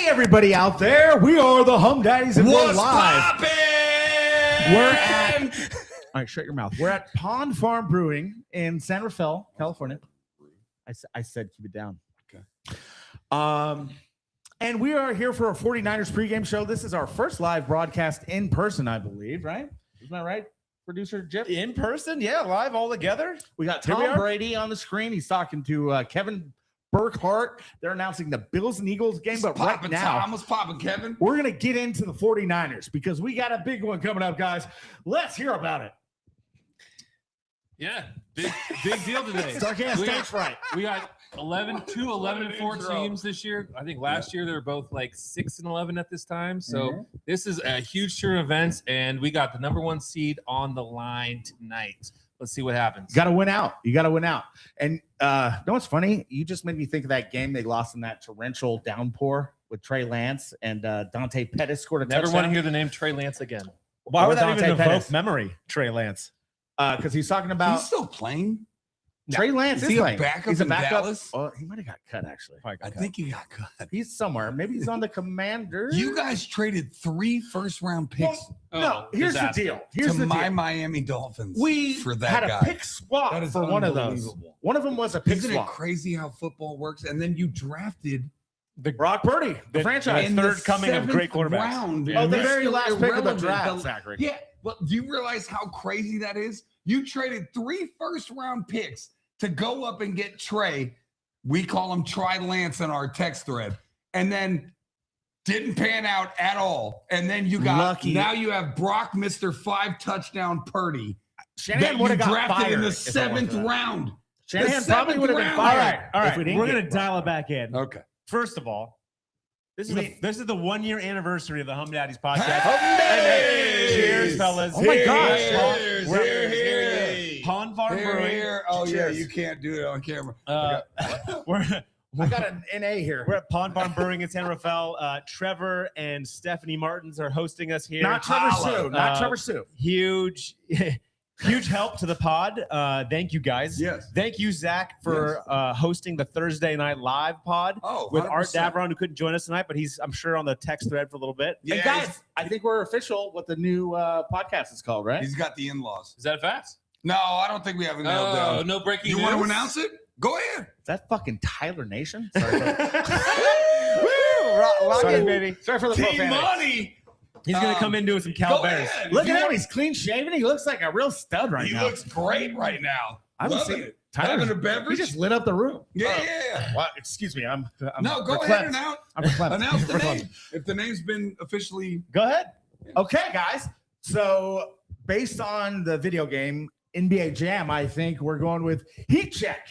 everybody out there. We are the Humm Daddies and we're live. Poppin'? We're at all right, shut your mouth. We're at Pond Farm Brewing in San Rafael, California. I said keep it down. Okay. And we are here for a 49ers pregame show. This is our first live broadcast in person, I believe, right? Isn't that right, producer Jeff? In person? Yeah, live all together. We got Tom Brady on the screen. He's talking to Kevin Burkhardt. They're announcing the Bills and Eagles game, but right now, Tom was popping, Kevin. we're going to get into the 49ers because we got a big one coming up, guys. Let's hear about it. Yeah, big deal today. Stage fright. We got 11 and 4 teams this year. I think last year they were both like 6 and 11 at this time. So this is a huge turn of events, and we got the number 1 seed on the line tonight. Let's see what happens. Got to win out. You got to win out. And know what's funny? You just made me think of that game they lost in that torrential downpour with Trey Lance and Dante Pettis scored a Never touchdown. want to hear the name Trey Lance again. Why would that Dante even Pettis. evoke memory, Trey Lance? Because he's talking about He's still playing. Trey Lance. Is he playing. a backup He's a in backup. Dallas? Oh, he might have got cut actually. I think he got cut. He's somewhere. Maybe he's on the Commanders. You guys traded 3 first-round picks No, here's disaster. the deal. Here's to the my deal. Miami Dolphins. We for that had a guy. pick swap That is for one of those. unbelievable. One of them was a pick Isn't swap. it crazy how football works? And then you drafted Brock Purdy, the franchise. in third the coming of great 7th quarterbacks. round. Oh, the You're very still last pick of the irrelevant. draft, Zachary. Yeah, well, do you realize how crazy that is? You traded 3 first-round picks to go up and get Trey. We call him Try Lance in our text thread, and then didn't pan out at all. And then you got Lucky. Now you have Brock, Mr. 5-touchdown Purdy. Shanahan that would you have got drafted fired in the if it wasn't 7th for that. round. Shanahan The probably 7th would have been round. fired. All if we right, didn't we're get gonna Brock. dial it back in. Okay. First of all, this is I mean- the 1-year anniversary of the Humm Daddies podcast. Hey! Cheers, fellas! Oh my gosh. Cheers, We're- here. Pond Farm Brewing. Here. Oh, Cheers. yeah, you can't do it on camera. I got an NA here. We're at Pond Farm Brewing in San Rafael. Trevor and Stephanie Martins are hosting us here. Not Trevor Holla. Sue. Not Trevor Sue. Huge help to the pod. Thank you guys. Yes. Thank you, Zach, for hosting the Thursday Night Live pod Oh, with Art 100%. Davron, who couldn't join us tonight, but he's, I'm sure, on the text thread for a little bit. Yeah, And guys, I think we're official what the new podcast is called, right? he's got the in-laws. Is that fast? No, I don't think we have it nailed Oh, down. no breaking You news. want to announce it? Go ahead. Is that fucking Tyler Nation? Sorry for, Lock sorry, in, baby. sorry for the Team profanity. Money. He's going to come in doing some Cal Go Bears. ahead. Look If at you him. He's clean shaven. He looks like a real stud right He now. looks great right now. I haven't Loving seen it. Tyler's- Having a He beverage? just lit up the room. Yeah. Well, excuse me. I'm No, go verklempt. ahead and announce I'm verklempt. the Verklempt. name. If the name's been officially Go ahead. Okay, guys. So based on the video game NBA Jam, I think we're going with Heat Check.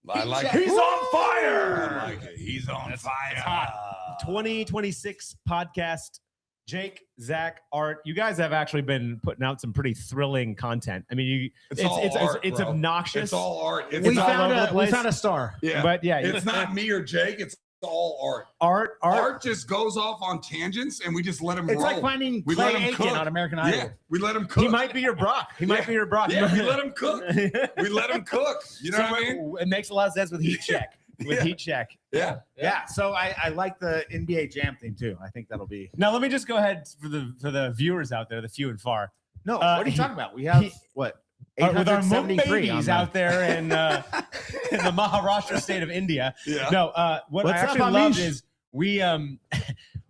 I like He's it. on I fire. like it. He's on That's- fire. it's hot. 2026 podcast. Jake, Zach, Art, you guys have actually been putting out some pretty thrilling content. I mean, It's all art, it's bro. obnoxious. It's all art. It's We all found, over the we place. found a star. yeah. But yeah, It's not me or Jake. It's all art. art. Art just goes off on tangents, and we just let him It's roll. like finding We Clay let him Aiken cook. on American Idol. Yeah, we let him cook. He might be your Brock. He might be your Brock. Yeah, we let him cook. We let him cook. You know what I mean? It makes a lot of sense with Heat Check. With Yeah. Heat Check. Yeah. Yeah. So I like the NBA Jam theme too. I think that'll be. Now let me just go ahead for the viewers out there, the few and far. No, Uh, what are you talking about? We have what? With our Moon 873 babies on out there in the Maharashtra state of India. Yeah. No, what What's I up, actually loved Amish? is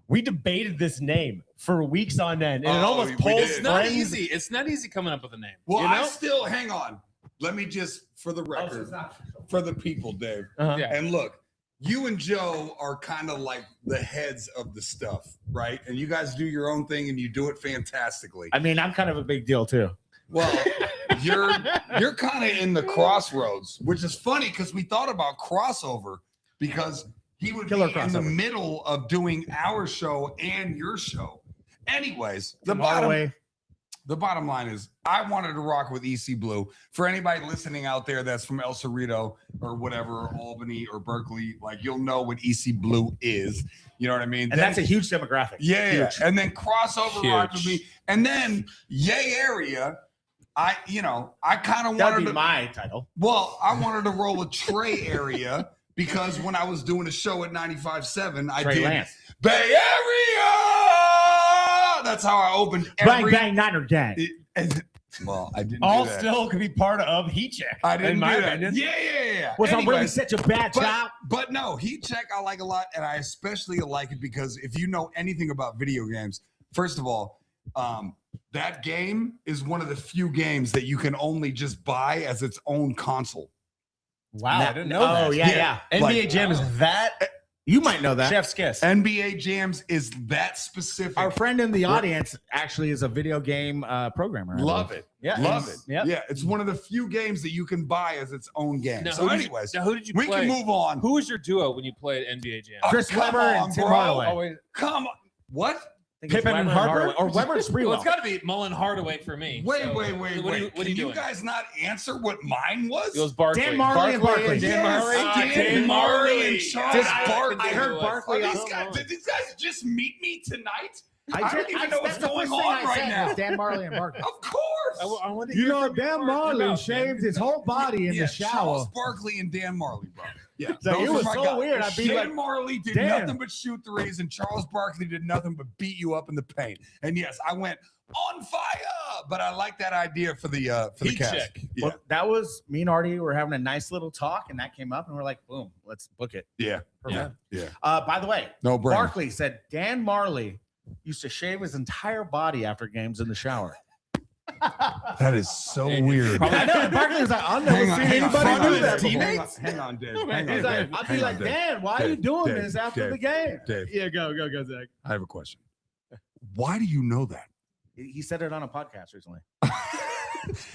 we debated this name for weeks on end, and it Oh, almost we pulls did. It's not friends. easy. It's not easy coming up with a name. Well, You I know? still hang on. Let me just, for the record, for the people, Dave. Uh-huh. Yeah. And look, you and Joe are kind of like the heads of the stuff, right? And you guys do your own thing, and you do it fantastically. I mean, I'm kind of a big deal too. Well, you're kind of in the crossroads, which is funny because we thought about crossover because he would Killer be in the crossover. middle of doing our show and your show. Anyways, the All the way. bottom line is I wanted to rock with EC Blue. For anybody listening out there that's from El Cerrito or whatever, Albany or Berkeley, like you'll know what EC Blue is. You know what I mean? And that's a huge demographic. Yeah, yeah. Huge. And then crossover rock with Huge. me. And then Yay Area, I kind of That'd wanted be to my title. well, I wanted to roll a Trey Area because when I was doing a show at 95.7, I Trey did Lance. Bay Area. That's how I opened Bang bang Niner gang. Well, I didn't All do that. still could be part of Heat Check. I didn't in my do that. opinion. Yeah. Was I really Anyways, such a bad child? but no, Heat Check I like a lot, and I especially like it because if you know anything about video games, first of all, that game is one of the few games that you can only just buy as its own console. Wow, I didn't know that. Oh yeah. NBA Like- Jam is that You might know that. chef's kiss. NBA Jams is that specific. Our friend in the audience actually is a video game programmer. I Love believe. it. Yeah. Love it. Yep. Yeah, it's one of the few games that you can buy as its own game. Now, So, who did you- anyways, now, who did you we play? can move on. Who was your duo when you played NBA Jam? Chris come Webber on, and Tim bro. Hardaway. Oh, wait. Come on. What? I think it's Pippen and Webber Hardaway. or Webber and Well, Sprewell. it's got to be Mullen Hardaway for me. Wait. So, What What are Can you you doing? guys not answer what mine was? It was Barkley. Dan Marley and Barkley. Dan Yes, Marley. Dan Marley and Charles I Barkley. heard Barkley. Are did these guys just meet me tonight? I just- don't even know what's that's the going first thing on I right said now. was Dan Marley and Barkley. Of course. I want to You hear know, from Dan your Marley mouth, shaved his whole body in the shower. Charles Barkley and Dan Marley, bro. Yeah, So those it are was my so guys. weird. I'd be Dan like, Marley did damn. nothing but shoot threes, and Charles Barkley did nothing but beat you up in the paint. And yes, I went on fire, but I like that idea for the Heat cast. check. Yeah, Well, that was me and Artie were having a nice little talk, and that came up, and we're like, boom, let's book it. yeah, Perfect. yeah. By the way, No brainer. Barkley said Dan Marley used to shave his entire body after games in the shower. That is so Hey, weird. I know. And Barkley was like, I've never Hang on, seen hang on, anybody hang do on, that Dave. before. Hang on, Dave. He's Hang on, like, Dave. I'd be Hang like, on, Dave. Dan, why are you Dave, doing Dave, this after Dave. the game? Dave, Yeah, go, Zach. I have a question. Why do you know that? He said it on a podcast recently.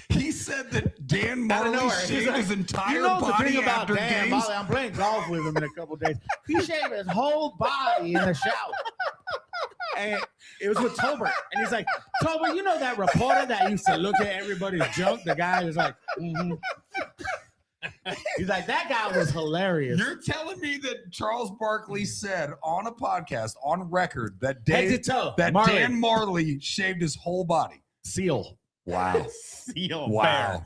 He said that Dan Out of Marley nowhere. He's shaved like, his entire You know the body thing about after Dan games. Marley, I'm playing golf with him in a couple days. He shaved his whole body in the shower. And it was with Tolbert. And he's like, Tolbert, you know that reporter that used to look at everybody's junk? The guy was like, mm-hmm. He's like, that guy was hilarious. You're telling me that Charles Barkley said on a podcast, on record, that Head to Dan, toe. that Marley. Dan Marley shaved his whole body? Seal. Wow. Seal. Wow.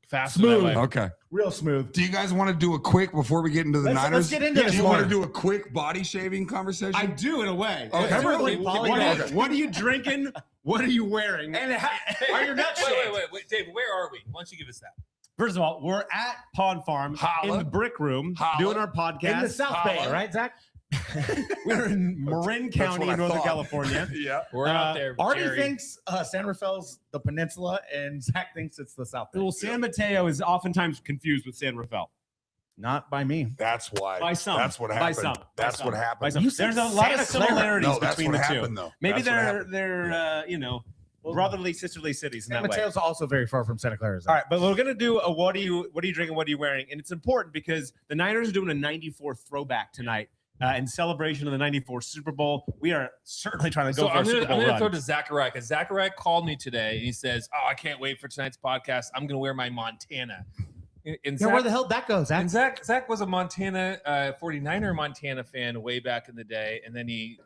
Faster Smooth. that way. Okay. Real smooth. Do you guys want to do a quick before we get into the Niners? Let's get into Do this you want more. to do a quick body shaving conversation? I do in a way. Okay. Remember What, like what, volleyball? what are you drinking? What are you wearing? And are your nuts shaved? Wait, David, where are we? Why don't you give us that? First of all, we're at Pond Farm Holla. in the brick room Holla. doing our podcast. In the South Bay, Holla. right, Zach? We're in Marin County, what I Northern thought. California. Yeah. We're out there. Artie Jerry. thinks San Rafael's the peninsula, and Zach thinks it's the South Bay. Well, San Mateo is oftentimes confused with San Rafael. Not by me. That's why. By some. That's what By happened. some. That's By what some. happened. By some. You said There's a lot of Santa Clara. similarities No, that's between what the happened, two. though. Maybe That's what happened. they're brotherly, sisterly cities in San that way. Mateo's also very far from Santa Clara. All right, but we're gonna do a what are you drinking, what are you wearing, and it's important because the Niners are doing a '94 throwback tonight in celebration of the '94 Super Bowl. We are certainly trying to go So for a I'm Super Bowl gonna throw run. to Zachariah because Zachariah called me today and he says, "Oh, I can't wait for tonight's podcast. I'm gonna wear my Montana." And Yeah, Zach, where the hell that goes, Zach? and Zach was a Montana 49er Montana fan way back in the day, and then he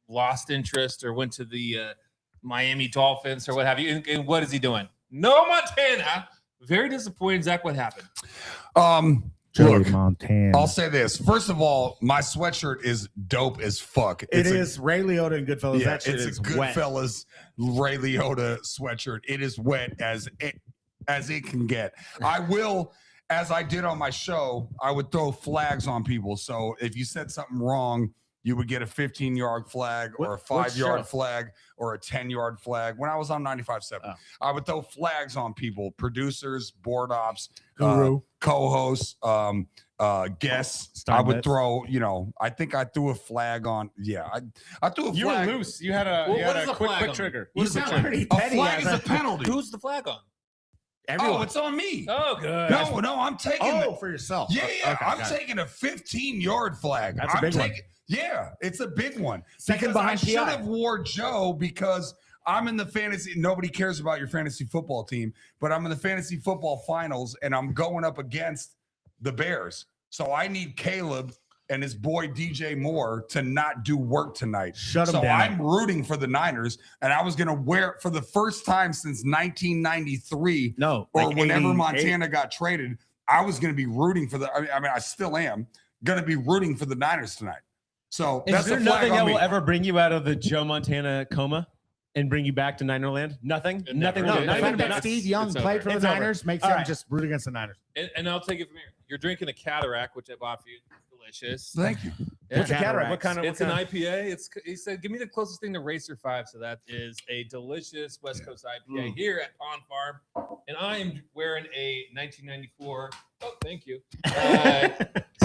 lost interest or went to the Miami Dolphins or what have you. And what is he doing? No Montana. Very disappointed, Zach. What happened? Look, Montana. I'll say this. First of all, my sweatshirt is dope as fuck. It is Ray Liotta and Goodfellas. Yeah, That shit it's is a wet. Goodfellas Ray Liotta sweatshirt. It is wet as it can get. I will, as I did on my show, I would throw flags on people. So if you said something wrong, you would get a 15-yard flag or a What 5-yard show? flag or a 10-yard flag. When I was on 95.7, Oh. I would throw flags on people, producers, board ops, Guru. co-hosts, guests. I would throw, I think I threw a flag on. Yeah, I threw a You were flag. loose. You had a, Well, you what had is a the quick flag on? trigger. You What is the sound trigger? pretty A petty. flag is as a penalty. Who's the flag on? Everyone. Oh, it's on me. Oh, good. No, I'm taking. Oh, for yourself. Yeah, Okay, I'm got it. taking a 15-yard flag. That's a I'm big one. Yeah, it's a big one. Second Because behind I should PI. have wore Joe because I'm in the fantasy. Nobody cares about your fantasy football team, but I'm in the fantasy football finals and I'm going up against the Bears. So I need Caleb and his boy DJ Moore to not do work tonight. Shut 'em so down. I'm rooting for the Niners, and I was going to wear it for the first time since 1993 No. or like whenever 88. Montana got traded. I was going to be rooting for I still am going to be rooting for the Niners tonight. So Is that's there a flag nothing on that me. will ever bring you out of the Joe Montana coma and bring you back to Ninerland? Nothing. It Nothing. never will did. The do it. fact that It's Steve Young it's played over. for the It's over. Niners makes All him right. just root against the Niners. And I'll take it from here. You're drinking a Cataract, which I bought for you. Delicious. Thank you. What's a Yeah. cataract? What kind of? It's what an kind IPA. He said, give me the closest thing to Racer 5. So that is a delicious West Coast IPA here at Pond Farm. And I am wearing a 1994. Oh, thank you.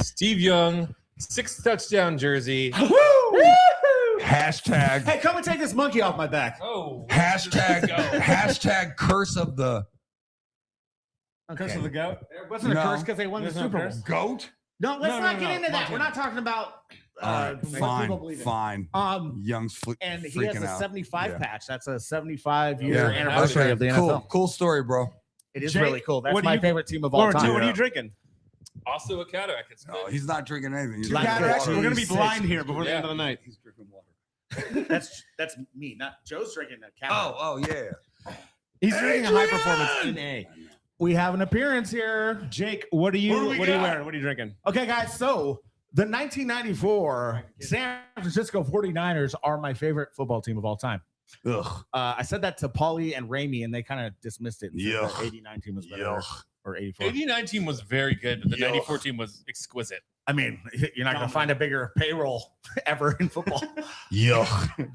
Steve Young, 6 touchdown jersey. Hashtag. Hey, come and take this monkey off my back. Oh, Hashtag curse of the Curse of the goat. It wasn't No. a curse because they won the There's no Super Bowl. curse? goat. No, let's No, not no, get no, into that. Montana. We're not talking about All right, what people believe fine. in. Young's And he freaking has a out. 75 Yeah. patch. That's a 75-year Yeah, anniversary of the cool. NFL. Cool story, bro. It is Jake, really cool. That's what do my you- favorite team of all Lauren, time. what are you drinking? Also a Cataract. It's No, good. he's not drinking anything. He's Like drinking cataracts, water. We're gonna be blind here before the Yeah. end of the night. He's drinking water. That's me, not Joe's drinking a cat. Oh yeah. He's drinking a high performance in A. We have an appearance here. Jake, what are you? What do we What are you got? wearing? What are you drinking? Okay, guys. So the 1994 San Francisco 49ers are my favorite football team of all time. Ugh. I said that to Paulie and Ramey, and they kind of dismissed it. And said Yuck. the 89 team was better, Yuck. or 84. 89 team was very good, but the Yuck. 94 team was exquisite. I mean, you're not going to find a bigger payroll ever in football. Yuck.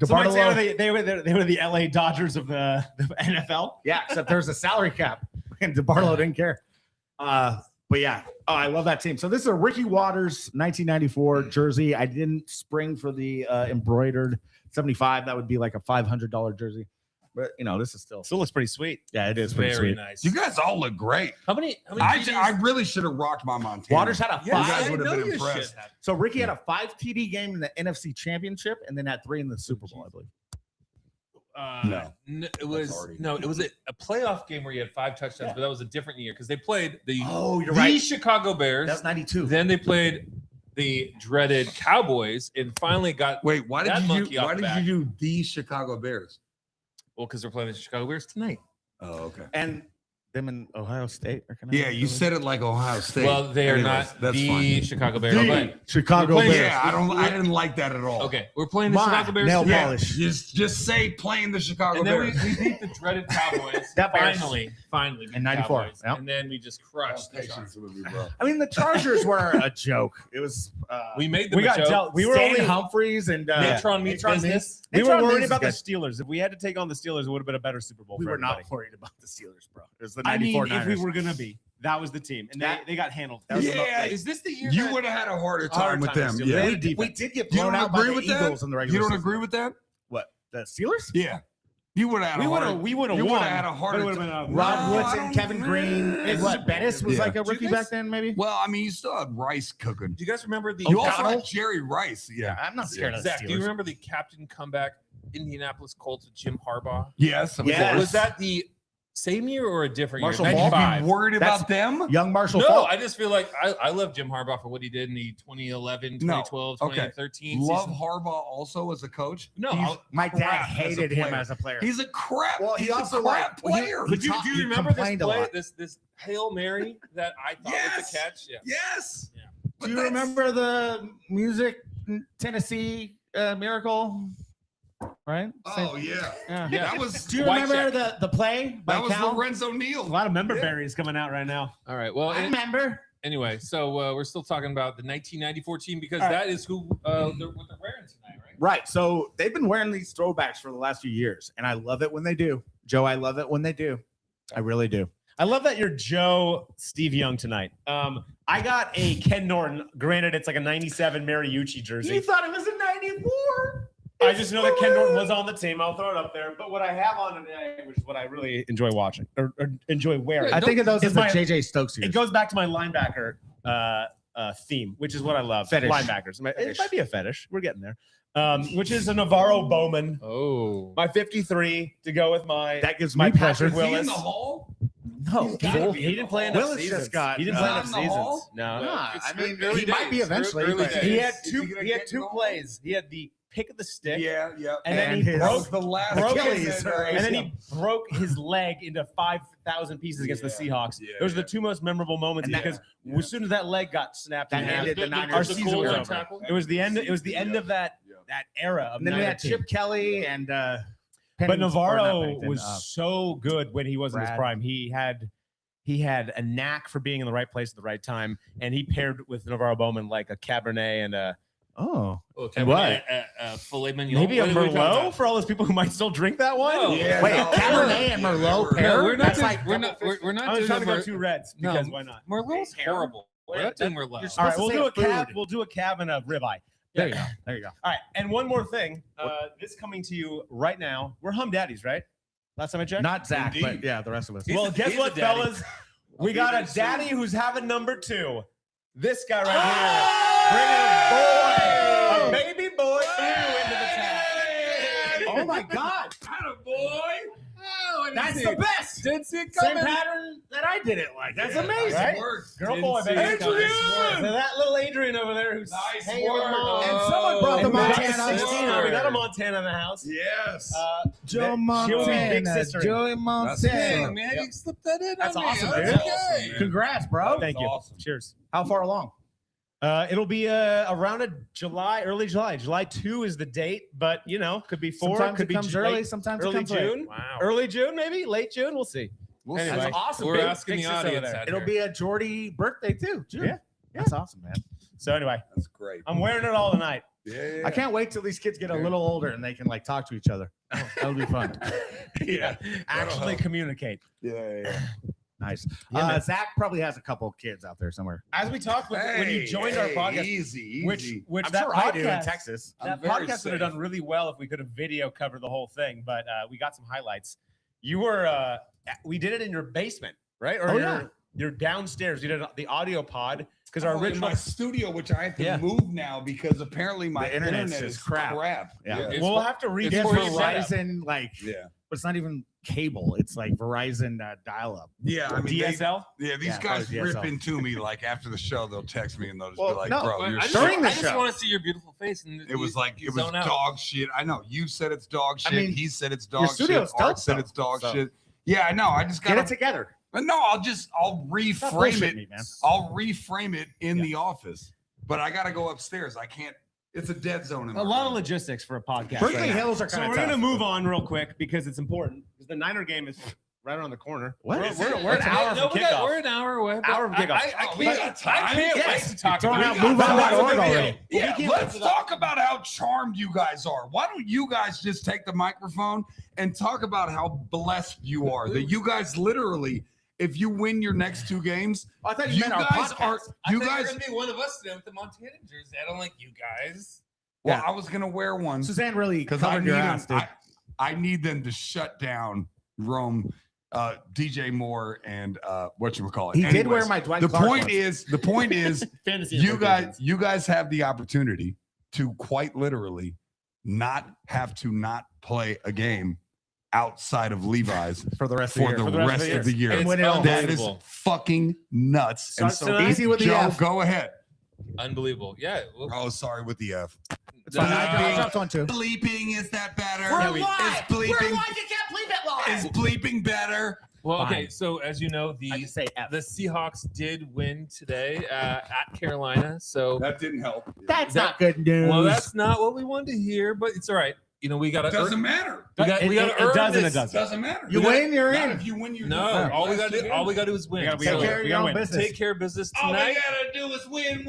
Somebody say DeBartolo, they were the LA Dodgers of the NFL. yeah, except there's a salary cap, and DeBartolo didn't care. But yeah, I love that team. So this is a Ricky Waters 1994 jersey. I didn't spring for the embroidered 75. That would be like a $500 jersey. But you know, this is still Still looks pretty sweet. yeah, it is pretty Very sweet. nice. You guys all look great. How many I TDs? really should have rocked my Montana. Waters had a Yes, You five. guys I would have know been you impressed. should have. So Ricky had a 5 TD game in the NFC Championship, and then had 3 in the Super Bowl, I believe. No. It was already- it was a playoff game where you had 5 touchdowns, but that was a different year because they played the Oh, you're the right. Chicago Bears. That's 92. Then they played the dreaded Cowboys and finally got Wait, why That did monkey you off why the did back. you do the Chicago Bears? well because they're playing the Chicago Bears tonight. Oh, okay. And them in Ohio State are kind of Yeah, you said it like Ohio State. Well, they are Anyways, not that's the fine. Chicago Bears. the but- Chicago We're playing- Bears. Yeah, I didn't like that at all. okay, we're playing the Why? Chicago Bears Nail tonight. Yeah, polish. just say playing the Chicago And then we Bears. beat the dreaded Cowboys. That Bears. finally beat In the 94, Cowboys. yep. And then we just crushed the Patience Chargers. with me, bro. I mean, the Chargers were a joke. It was We made them We a got joke. dealt. We were Stan only. Humphreys and Natron meets Natron business. We were Natron worried Means about the is Steelers. If we had to take on the Steelers, it would have been a better Super Bowl. We for were not everybody. worried about the Steelers, bro. It was the I 94 mean, if we Niners. were gonna be, that was the team, and they got handled. That was the Yeah, Is this the year you that- would have had a harder Harder time with time them. with Yeah. Steelers. we did get You blown don't out by agree the with that? Eagles in the You regular don't season. agree with that? What? The Steelers? Yeah. You would have had We a would harder. have. We would have you won. would've had a harder but it would've time. been a- Rod No, I Woodson, don't- Kevin Green, and what? Bettis was Yeah. like a rookie guys- back then, maybe? Well, I mean, you still had Rice cooking. Do you guys remember the You also O'Connell? had Jerry Rice. Yeah. I'm not scared of the Zach, do you Steelers. remember the captain comeback Indianapolis Colts with Jim Harbaugh? Yes. of Yes. course. Was that the same year or a different Marshall year? Faulk? You'd 95. be worried That's- about them? Young Marshall No, Faulk. I just feel like I love Jim Harbaugh for what he did in the 2011, No. 2012, Okay. 2013 Love season. Harbaugh also as a coach. No, He's I'll- My dad crap hated as a him player. as a player. He's a crap. Well, he he's also, a crap like, well, he- player. he do you he remember this complained a play? lot. This Hail Mary that I thought was Yes. a catch? Yeah. Yes. Yeah. But Do you that's- remember the music Tennessee Miracle? Right? Oh yeah. Yeah. Yeah. That was Do you White remember check. the play by that was Cal? Lorenzo a Neal. lot of member Yeah. berries coming out right now. All right. Well, I remember. anyway, so we're still talking about the 1994 team because All right. that is who what they're wearing tonight, right? Right. So they've been wearing these throwbacks for the last few years, and I love it when they do. Joe, I love it when they do. I really do. I love that you're Joe Steve Young tonight. I got a Ken Norton. Granted, it's like a '97 Mariucci jersey. You thought it was a 94. I just know that Ken Norton was on the team. I'll throw it up there. But what I have on today, which is what I really enjoy watching or enjoy wearing, I think of those It's as the my- JJ Stokes years. it goes back to my linebacker theme, which is what I love. Fetish. Linebackers. It Fetish. might be a fetish. We're getting there. Which is a Navarro Bowman, Oh. my 53 to go with my That gives my me pleasure. Patrick Is he in Willis. the hall? No, He's gotta be He in didn't the play hall. enough Willis seasons. just got, He didn't play uh, enough in the seasons. hall? No. Nah, It's I mean, early he might be days. eventually. Early but days. He had Is he two. gonna He get had in two the hall? plays. He had the pick of the stick. Yeah. And then And he his- broke the last Achilles. and then he broke his leg into 5,000 pieces against the Seahawks. Yeah, Those are the two most memorable moments And that- because as soon as that leg got snapped, That in half, ended the Niners' our the season goal was line over. tackle. It was the end. It was the end of that era of And then we Niner had team. Chip Kelly and But Pennington- or not Navarro Pennington, was so good when he was in his Brad. prime. He had a knack for being in the right place at the right time, and he paired with Navarro Bowman like a Cabernet and a Oh, And what? Filet mignon. maybe a What are we talking Merlot about? for all those people who might still drink that one. No. Yeah, Wait, no, Cabernet and Merlot no, pair? No, we're not. That's Doing, like we're not. We're not I was doing trying to go Mer- two reds No. because why not? Merlot's horrible. We're not doing Merlot. you're All supposed right, to we'll say do a cab. food. We'll do a cab and a ribeye. There you go. There you go. All right, and one more thing. This coming to you right now. We're Humm Daddies, right? Last time I checked. Not Zach, Indeed. but yeah, the rest of us. Well, guess he's what, a daddy. fellas? We got a daddy who's having number 2. This guy right here, bringing a boy, a baby boy, into the town. Oh my God, Oh, that's the best. Didn't see it Same coming. pattern that I did it like. That's Yeah, amazing. Right? Works. Girl, Didn't boy, see baby. it coming. So that little Adrian over there who's Nice hanging work. with mom. And someone brought the And back to Montana. 16. We got a Montana in the house. Yes. Joe She'll be big Montana. sister. Joey Dang, Montana. man, you slipped that in. That's on me. awesome, That's dude. okay. Awesome, man. Congrats, bro. Thank you. Awesome. Cheers. How far along? It'll be around early July. July 2 is the date, but could be 4. Sometimes could it be comes early. Sometimes it early comes late. June. Wow. Early June, maybe late June. We'll see. We'll Anyway. see. That's awesome. We're dude. asking Big the sis over audience. there. out It'll here. be a Jordy birthday too. June. Yeah. That's awesome, man. So anyway, That's great. I'm wearing it all tonight. Yeah. I can't wait till these kids get a little older and they can like talk to each other. That'll be fun. Yeah. Actually help. communicate. Yeah. Nice. Yeah, man. Zach probably has a couple of kids out there somewhere. As we talked when you joined our podcast, easy. which I'm that sure podcast, I do in Texas. I'm that very podcast would safe. have done really well if we could have video covered the whole thing, but we got some highlights. You were we did it in your basement, right? Or Oh, your, yeah. you're downstairs. You did the audio pod because our in original my studio, which I have to Yeah. move now because apparently my The internet's internet just is crap. Yeah. It's we'll for- have to it's It's redo for your you, setup. Verizon, like, Yeah. but it's not even cable. It's like Verizon dial-up. Yeah. I mean, DSL. these Yeah, guys probably rip DSL. into me like after the show, they'll text me and they'll just Well, be like, no, bro, But you're I just, During the I just show. want to see your beautiful face. And It was like it was zone out. dog shit. I know you said it's dog I shit. mean, He said it's your dog shit. studio's Art dope, said though, it's dog so. shit. Yeah, I know. I just Get got it together. But no, I'll Stop reframe bullshitting it. me, man. I'll reframe it in Yeah. the office. But I got to go upstairs. I can't. It's a dead zone. In A my lot of room. logistics for a podcast. Berkeley right now. Hills are So kind we're of gonna move on real quick because it's important. Because the Niner game is right around the corner. What We're, is we're, it? we're an hour No, from kickoff. we're an hour away. but Hour from kickoff. I Oh, we can't, got time. I can't wait Yes. to talk Throwing about out it. move-on.org already. Yeah, We can't let's wait for that. talk about how charmed you guys are. Why don't you guys just take the microphone and talk about how blessed you are? That you guys literally, if you win your next 2 games, I thought you, you meant our guys podcast. are. I You thought guys. were gonna be one of us today with the Montana jersey. I don't like you guys. Well, Yeah. I was gonna wear one Suzanne really because I covered need your them. ass, dude. I need them to shut down Rome, DJ Moore, and whatchamacallit. He did Anyways, wear my Dwight The Clark point ones. is, Fantasy you implications. guys have the opportunity to quite literally not have to not play a game outside of Levi's for the rest for of the the year. rest of the year. And It's win it all. That is unbelievable. fucking nuts. And Starts so tonight? Easy with the Joe, F. go ahead. Unbelievable. Yeah. Well, Oh, sorry with the F. It's fine. I uh, dropped one too. Bleeping, is that better? We're Is live. bleeping, You can't believe it live. is bleeping better? well, okay. Fine. So as you know, I just say F. the Seahawks did win today at Carolina. So That didn't help. That's not good news. well, that's not what we wanted to hear, but it's all right. You know, we got to. Doesn't matter. We got It to earn does and this. it doesn't. Doesn't matter. you win, you're Not in. if you win your No, all we got to do is win. We gotta- we Take gotta care win. of We your gotta own win. business. Take care of business All we tonight, gotta do is win,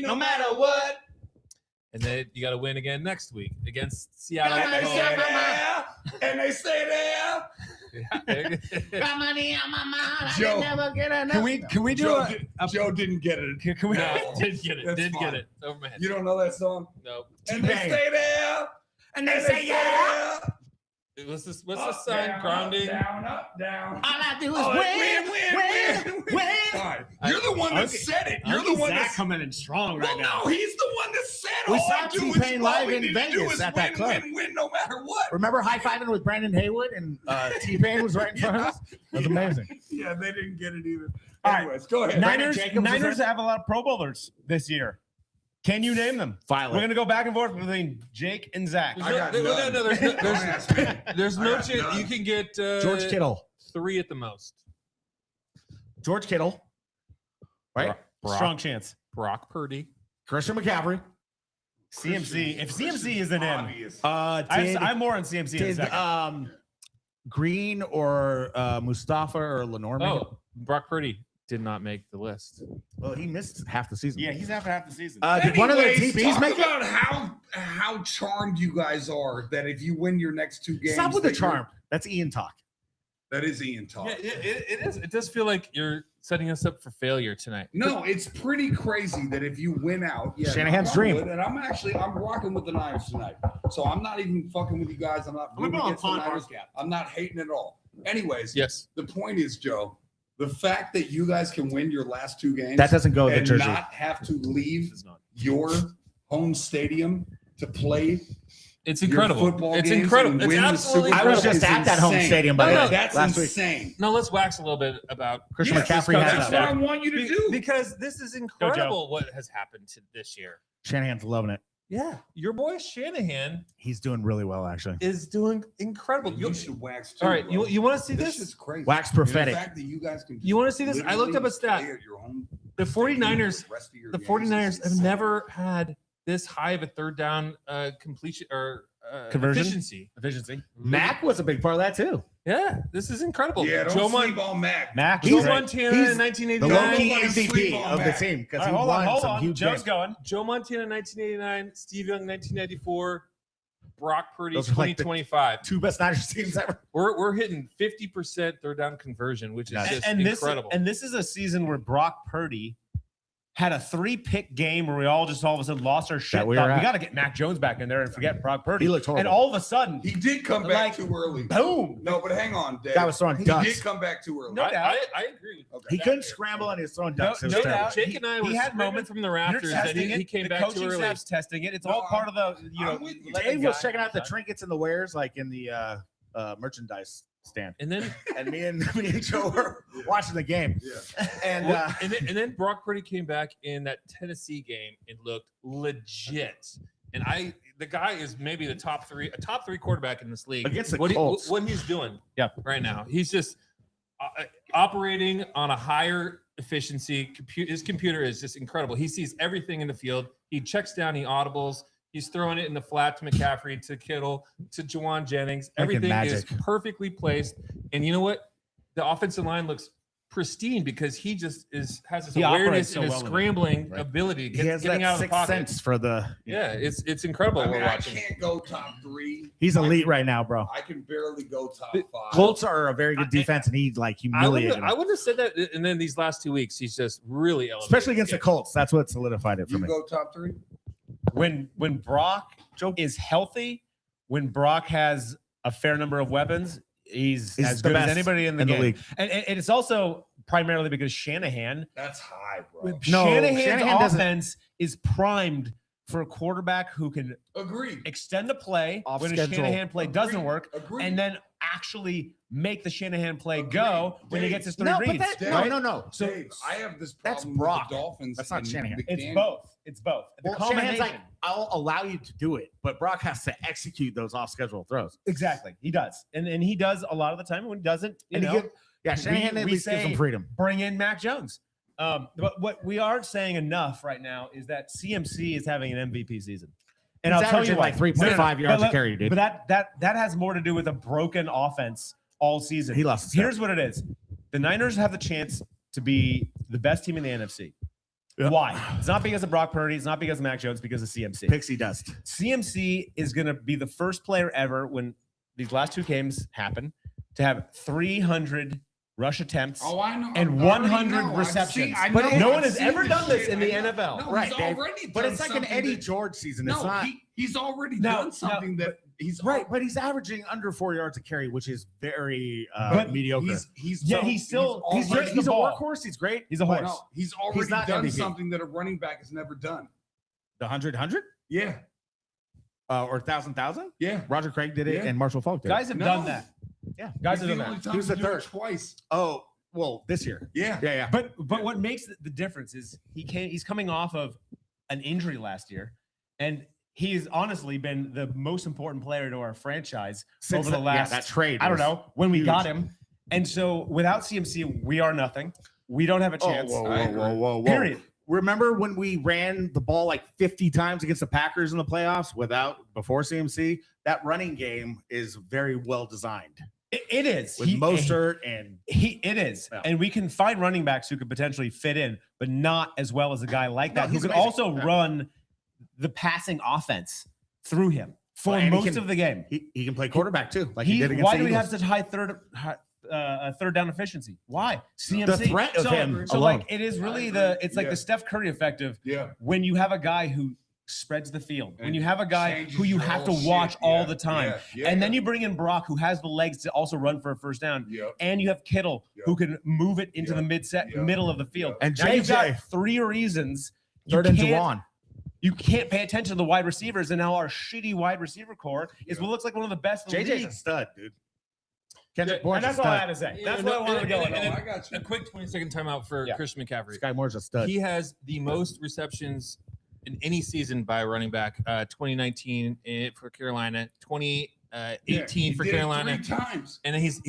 no matter what. and then you got to win again next week against Seattle. And they at say home. there, and they say there. Got money on my mind. Joe, I can never get enough. Can we do Joe, a Joe didn't get it. can we No, did get it. That's Did fine. get it. Over my head. You don't know that song? No. And they T-Pain. stay there. And they say, yeah. What's this? What's Up, the sign? down, Grounding. Up, down. All I do is Oh, win. Fine. You're the one that Okay. said it. You're the one that. coming in strong right Well, now. no, he's the one that said We all saw I do T-Pain is live all we in need to do Vegas is at that club. win, no matter what. Remember high-fiving with Brandon Haywood and T-Pain was right in front of us? That was amazing. Yeah, they didn't get it either. All right. Anyways, go ahead. Brandon Niners Jacobs is have a lot of Pro Bowlers this year. Can you name them? Violet. We're gonna go back and forth between Jake and Zach. There's no chance you can get George Kittle. 3 at the most. George Kittle. Right? Strong chance. Brock Purdy. Christian McCaffrey. CMC. If CMC isn't in, Obvious. I'm more on CMC in a Did second. Green or Mustafa or Lenore make it? Oh, Brock Purdy did not make the list. Well, he missed half the season. Yeah, he's half the season. Did one of the Anyways, TPs talk make it? about how charmed you guys are that if you win your next 2 games, Stop with the that you're- charm. That's Ian talk. That is Ian talk. Yeah, it is. It does feel like you're setting us up for failure tonight. No, it's pretty crazy that if you win out, yeah, Shanahan's knock on dream. wood, and I'm rocking with the Niners tonight. So I'm not even fucking with you guys. I'm not rooting against the Niners. I'm not hating at all. Anyways, Yes. the point is, Joe, the fact that you guys can win your last 2 games That doesn't go with the and jersey. not have to leave your home stadium to play It's your incredible. football It's games incredible. and It's win the absolutely Super I was Bowl just is at that home insane. stadium, by the No, way. That's last week. insane. No, let's wax a little bit about Christian Yes, McCaffrey that's has That's that. what I want you to do. because this is incredible what has happened to this year. Shanahan's loving it. Yeah, your boy Shanahan He's doing really well, actually. is doing incredible. You should wax too. All right, bro. you want to see This this? is crazy. Wax The prophetic. fact that you guys can You want to see this? I looked up a literally stat. play at your home The stadium 49ers, the rest of your the games 49ers is have insane. never had this high of a third down completion or Conversion? efficiency. Mac was a big part of that, too. Yeah, this is incredible. Yeah, don't Joe, sleep on Mac. Mac. Joe He's- Montana he's in The 1989. low-key Nobody sleep MVP on of the Mac. team because All he right, won hold some on. huge Joe's games. going. Joe Montana 1989, Steve Young 1994, Brock Purdy Those are like the 2025. 2 best Niners teams ever. We're hitting 50% third down conversion, which is just incredible. This is a season where Brock Purdy had a 3-pick game where we all of a sudden lost our shit. That we Thought, were we at. got to get Mac Jones back in there and forget Brock Purdy. He looked horrible. And all of a sudden, He did come back Like, too early. boom. No, but hang on, Dave. Guy was throwing He ducks. did come back too early. No doubt. I agree. Okay. He couldn't scramble and he was throwing ducks. No- It was no terrible. doubt. Jake and I He were had screaming moments from the You're rafters that testing he it. came The back too coaching early. staff's testing it. It's No, all part of the, I'm with you. letting Dave was guys- checking out the trinkets and the wares like in the merchandise stand. And then And me and Joe were watching the game. Yeah. And and then Brock Purdy came back in that Tennessee game and looked legit. And the guy is maybe a top three quarterback in this league. Against the what Colts. what he's doing, Yeah. right now, he's just operating on a higher efficiency. His computer is just incredible. He sees everything in the field. He checks down, he audibles. He's throwing it in the flat to McCaffrey, to Kittle, to Juwan Jennings. Making Everything is magic. perfectly placed. And you know what? The offensive line looks pristine because he just has this He operates awareness so and his well in it. scrambling Right. ability, he has getting that out of the sixth pocket. sense for the. Yeah, it's incredible. I We're mean, I watching. can't go top 3. He's elite right now, bro. I can barely go top 5. Colts are a very good defense, and he like humiliated I them. wouldn't have said that. And then these last 2 weeks, he's just really elevated. Especially against the Colts. That's what solidified it for You me. go top 3? When Brock is healthy, when Brock has a fair number of weapons, he's as the good as best anybody in the in the game. league. And it's also primarily because Shanahan, That's high, bro. Shanahan's Shanahan doesn't- offense is primed for a quarterback who can Agreed. extend a play Off when a schedule. Shanahan play doesn't Agreed. work, Agreed. and then actually make the Shanahan play Agreed. go when he Dave, gets his 3 No, but reads. that, Dave, no. So Dave, I have this that's problem Brock. with the Dolphins. That's not and Shanahan. It's McDaniel. both. It's both. The Well, Shanahan's like, combination. I'll allow you to do it, but Brock has to execute those off-schedule throws. Exactly. He does. And he does a lot of the time. When he doesn't, And he Shanahan at we least gives say- him freedom. bring in Mac Jones. But what we aren't saying enough right now is that CMC is having an MVP season. And He's I'll tell you averaging why. like 3.5 yards a But carry, dude. But that has more to do with a broken offense all season. He lost his step. Here's what it is. The Niners have the chance to be the best team in the NFC. Yeah. Why? It's not because of Brock Purdy. It's not because of Mac Jones. It's because of CMC. Pixie dust. CMC is going to be the first player ever when these last 2 games happen to have 300 rush attempts Oh, I know. and I already 100 know. I've receptions. seen- I But know. no I've one has seen ever this done this shit. in the I know. NFL. No, Right, he's Dave. already But done it's like an something Eddie that- George season. No, It's not he's already No, done no, something that he's right, but he's averaging under 4 yards a carry, which is very But mediocre. He's Yeah, so- he's still- He's already- a ball. workhorse. He's great. He's a but horse. No, he's already not done MVP. something that a running back has never done. The 100, Yeah, or 1,000. yeah. Roger Craig did it, Yeah. and Marshall Falk did Guys it. have No. done that. Yeah, Guys He's have the done only that. time Who's the to do it third? twice. Oh, well, this year. Yeah. Yeah. But what makes the difference is he's coming off of an injury last year, and he's honestly been the most important player to our franchise Since over the last. that trade. I don't was know when we huge. got him, and so without CMC, we are nothing. We don't have a chance. Whoa. Period. Remember when we ran the ball like 50 times against the Packers in the playoffs before CMC? That running game is very well designed. It is With Mostert and it is, Yeah. and we can find running backs who could potentially fit in, but not as well as a guy like No, that who he's can amazing. also run the passing offense through him for Well, and he most can- of the game. he can play quarterback too, like he did against Why the do we Eagles. have such high third down efficiency? Why? CMC. The threat of him So alone. like it is really it's like Yeah. the Steph Curry effect of Yeah. when you have a guy who spreads the field, when And you have a guy changes who you your have to whole watch shit. all Yeah, the time, yeah, and then you bring in Brock who has the legs to also run for a first down, Yep. and you have Kittle who can move it into the middle of the field. And Now you've JJ. got three reasons you Third and can't, Juwan. you can't pay attention to the wide receivers, and now our shitty wide receiver core is what looks like one of the best in the JJ's a league. stud, dude. Kendrick And Bourne's a that's all I had stud. to say. Yeah, That's no, what I wanted to go. and- on. and- I got you. A quick 20-second timeout for Yeah. Christian McCaffrey. Sky Moore's a stud. He has the most receptions in any season by a running back. 2019 for Carolina, 2018 for He did it Carolina, 3 times. and he's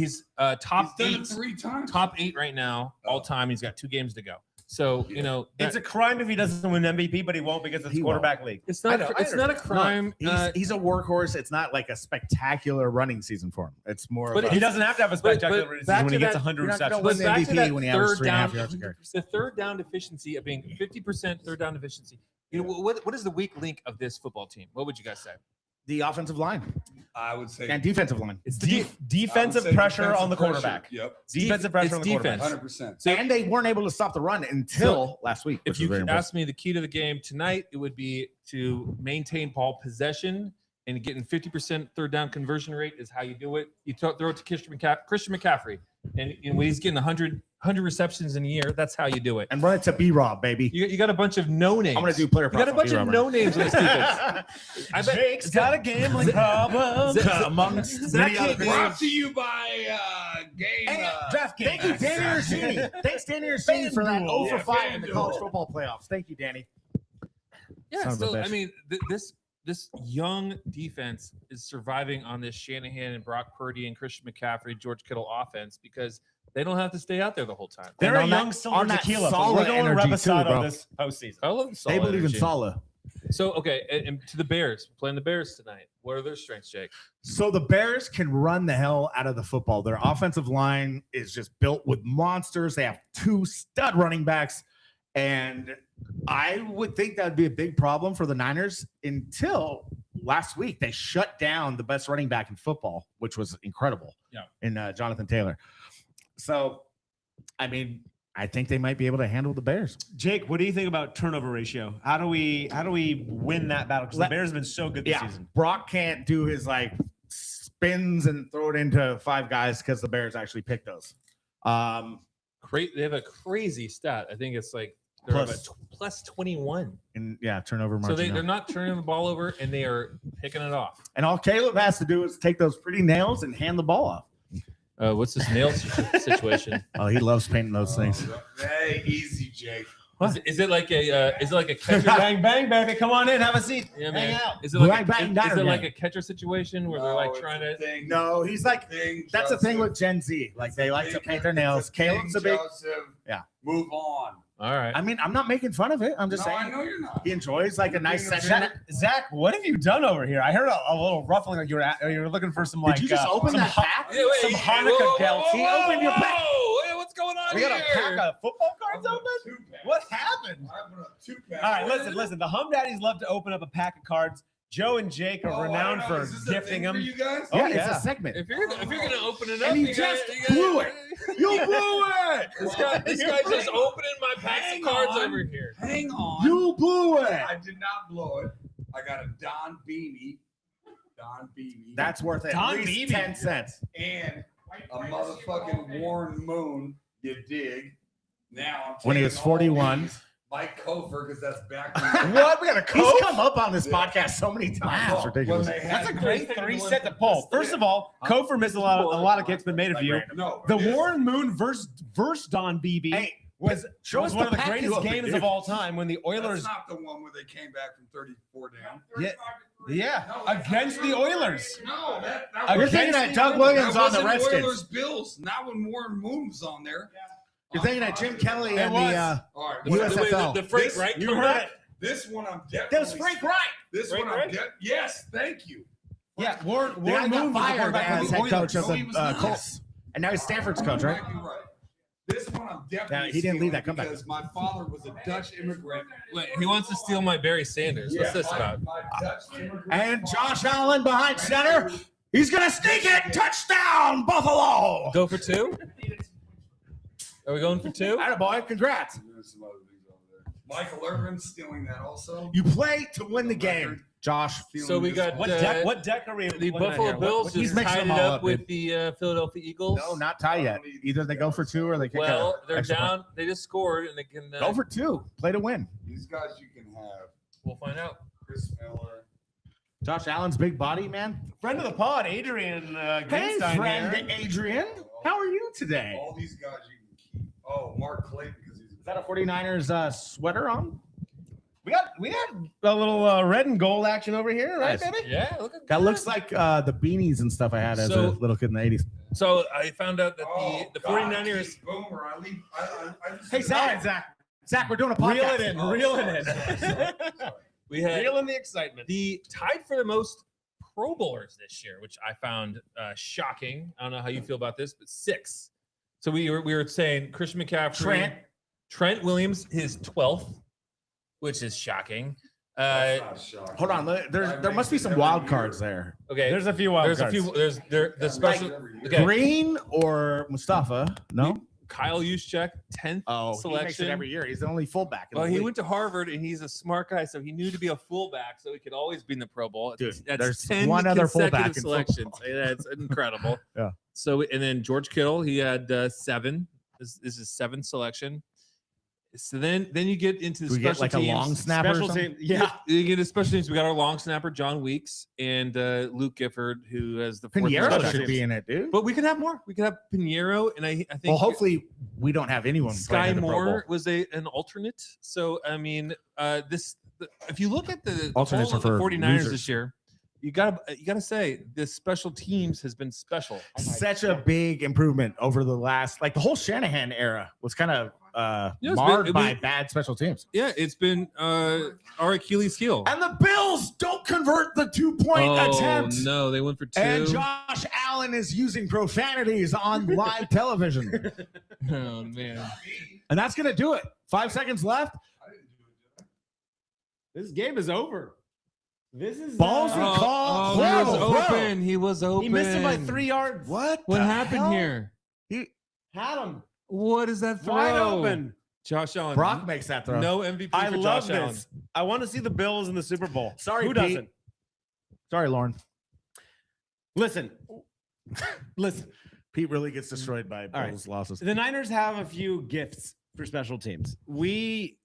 top He's done eight. it 3 times. Top 8 right now, all time. He's got 2 games to go. So Yeah. you know It's a crime if he doesn't win MVP, but he won't because it's He quarterback league. it's not I know, it's I not a understand. crime. He's a workhorse. It's not like a spectacular running season for him. It's more But of a, He doesn't have to have a spectacular but season back when he to gets that- 100 you're not gonna receptions. win But back to MVP that when he averaged third 3.5 down, yards a carry. the third down deficiency of being 50% third down deficiency. You know what is the weak link of this football team? What would you guys say? the offensive line I would say and defensive line. It's the defensive pressure defensive on the pressure. quarterback. Yep. Defensive pressure it's on the quarterback. defense. 100%. So And they weren't able to stop the run until last week. if which you was very could impressive. ask me the key to the game tonight, it would be to maintain ball possession and getting 50% third down conversion rate is how you do it. You throw it to Christian McCaffrey, and when he's getting 100 receptions in a year, that's how you do it. And run it to B-Rob, baby. You got a bunch of no names. I'm going to do player You got a props bunch on of B-Rob no names on this defense. I bet Jake's got a gambling problem. amongst Zach many other can't things. Brought to you by Game. Thank you, Danny Orsini. Thanks, Danny Orsini, for that 0 for 5 in the college football playoffs. Thank you, Danny. Yeah, Son of a so I bitch. mean, this young defense is surviving on this Shanahan and Brock Purdy and Christian McCaffrey, George Kittle offense because they don't have to stay out there the whole time. They're And a on that- young silver on that tequila. Salah We're going energy too, Reposado bro. this postseason. I love They solid believe in energy. Salah. So okay, and to the Bears, playing the Bears tonight. What are their strengths, Jake? So the Bears can run the hell out of the football. Their offensive line is just built with monsters. They have 2 stud running backs. And I would think that would be a big problem for the Niners until last week. They shut down the best running back in football, which was incredible. Yeah. In Jonathan Taylor. So, I mean, I think they might be able to handle the Bears. Jake, what do you think about turnover ratio? How do we win that battle? Because the Bears have been so good this season. Brock can't do his like spins and throw it into 5 guys because the Bears actually picked those. They have a crazy stat. I think it's like they're Plus- plus 21. And turnover So margin. they're not turning the ball over and they are picking it off. And all Caleb has to do is take those pretty nails and hand the ball off. What's this nail situation? Oh, he loves painting those things. Hey, easy, Jake. Is it like a catcher? Bang, bang, baby. Come on in. Have a seat. Yeah, Hang man. out. Is it like Bang, bang, is diner it like gang. a catcher situation where they're No, like it's trying a to? thing. No, he's like, Thing, that's the thing Joseph. with Gen Z. Like, they like to Thing, paint their nails. it's a thing, Caleb's a big, Joseph. Yeah. Move on. All right. I mean, I'm not making fun of it. I'm just No, I saying know you're not. he enjoys like a nice being a session. Zach, what have you done over here? I heard a little ruffling. Like you were looking for some like. Did you just open some that hot- pack? Some Hanukkah belts. He opened your pack. Hey, what's going on We got a pack of football cards I open. opened 2 packs. What happened? I opened up 2 packs. All right, listen. The Humm Daddies love to open up a pack of cards. Joe and Jake are Oh, I renowned don't know. for Is this a gifting thing them. for you guys? Yeah, yeah. it's a segment. If you're gonna open it up, And he you just gotta- blew it. You blew it. This guy's just opening my packs Hang of cards on. over here. Hang on. You blew it. I did not blow it. I got a Don Beanie. That's worth at Don least Beebe. 10 cents. And a motherfucking Warren Moon. You dig? Now I'm When he taking was all 41. these. Mike Kofer, because that's back. What? We got a Coke? He's come up on this Yeah. podcast so many times. Wow. It's ridiculous. That's a great 3 set to pull. First of all, Kofor missed a lot of kicks been made of you. No. The it is. Warren Moon versus Don Beebe. Hey, was one of the greatest games of all time when the Oilers. That's not the one where they came back from 34 down. Yeah, No, against the Oilers. No, that You're was thinking that Doug Williams on the Redskins. Oilers Bills, not when Warren Moon was on there. You're thinking that Jim Kelly and the All right, USFL. The Frank Wright. You heard it. This one I'm definitely. That was Frank Wright. This Frank one I'm Wright? yes, thank you. Yeah, Warren The guy Moon got was the fired quarterback as for the head coach Oilers. of No, he was the not. Colts. And now he's Stanford's coach, right? Exactly right. This one I'm definitely. Yeah, he didn't leave that stealing comeback. because my father was a Dutch immigrant. Wait, he wants to steal my Barry Sanders. What's this about? My Dutch immigrant. And Josh Allen behind center. He's going to sneak it. Touchdown, Buffalo. Go for 2? Are we going for 2? Attaboy, congrats. Michael Irvin stealing that also. You play to win the game, Josh. So we got What deck are we? the looking at Buffalo here? Bills he's just mixing tied them it all up up, with dude. the Philadelphia Eagles. No, not tie yet. Either they go for 2 or they kick Well, out. they're Extra point. down. They just scored, and they can Go for 2. Play to win. These guys you can have. We'll find out. Chris Miller. Josh Allen's big body, man. Friend of the pod, Adrian Hey, Greenstein friend here. Adrian. How are you today? All these guys you can keep. Oh, Mark Clayton because he's. Is that a 49ers sweater on? We got a little red and gold action over here, right, Nice. baby? Yeah, look at That looks like the beanies and stuff I had as a So- little kid in the 80s. So I found out that the God, 49ers. Keith Boomer. I just Hey, Zach. Zach, we're doing a podcast. Reel it in, reel it in. We had Reel in the excitement. the tied for the most Pro Bowlers this year, which I found shocking. I don't know how you feel about this, but 6. So we were saying Christian McCaffrey, Trent Williams, his 12th, which is shocking. Hold on. There must be some wild cards there. Okay, There's a few wild there's cards. a few. There's the special. Okay, Green or Mustafa? No. Kyle Juszczyk, 10th Oh, he makes selection. it every year. He's the only fullback. In Well, the he league. went to Harvard and he's a smart guy, so he knew to be a fullback, so he could always be in the Pro Bowl. Dude, That's there's 10 one other consecutive fullback in selections. That's incredible. Yeah. So and then George Kittle, he had 7. This is his 7th selection. So then you get into the Do we get special like teams. a long snapper? Or Special something? team. Yeah. You get a special teams. We got our long snapper John Weeks and Luke Gifford, who has the 4th Pinheiro special should teams. be in it, dude. But we could have more. We could have Pinheiro, and I think. Well, hopefully we don't have anyone. Sky playing in the Pro Bowl. Moore was an alternate. So I mean, if you look at the Alternates whole of the are for 49ers losers. this year, you gotta say the special teams has been special. Such a big improvement over the last, like the whole Shanahan era was kind of Yeah, it's marred been- by bad special teams. Yeah, it's been our Achilles heel. And the Bills don't convert the 2-point attempt. no, they went for 2. And Josh Allen is using profanities on live television. Oh man. And that's going to do it. 5 seconds left. This game is over. This is Balls and call. he was Whoa, whoa. open. He was open. He missed him by 3 yards. What? What the happened hell? here? Had him What is that throw? wide open. Josh Allen. Brock makes that throw. No MVP I for love Josh Allen. this. I want to see the Bills in the Super Bowl. Sorry, who Pete. doesn't? Sorry, Lauren. Listen. Pete really gets destroyed by right. Bills losses. The Niners have a few gifts for special teams. We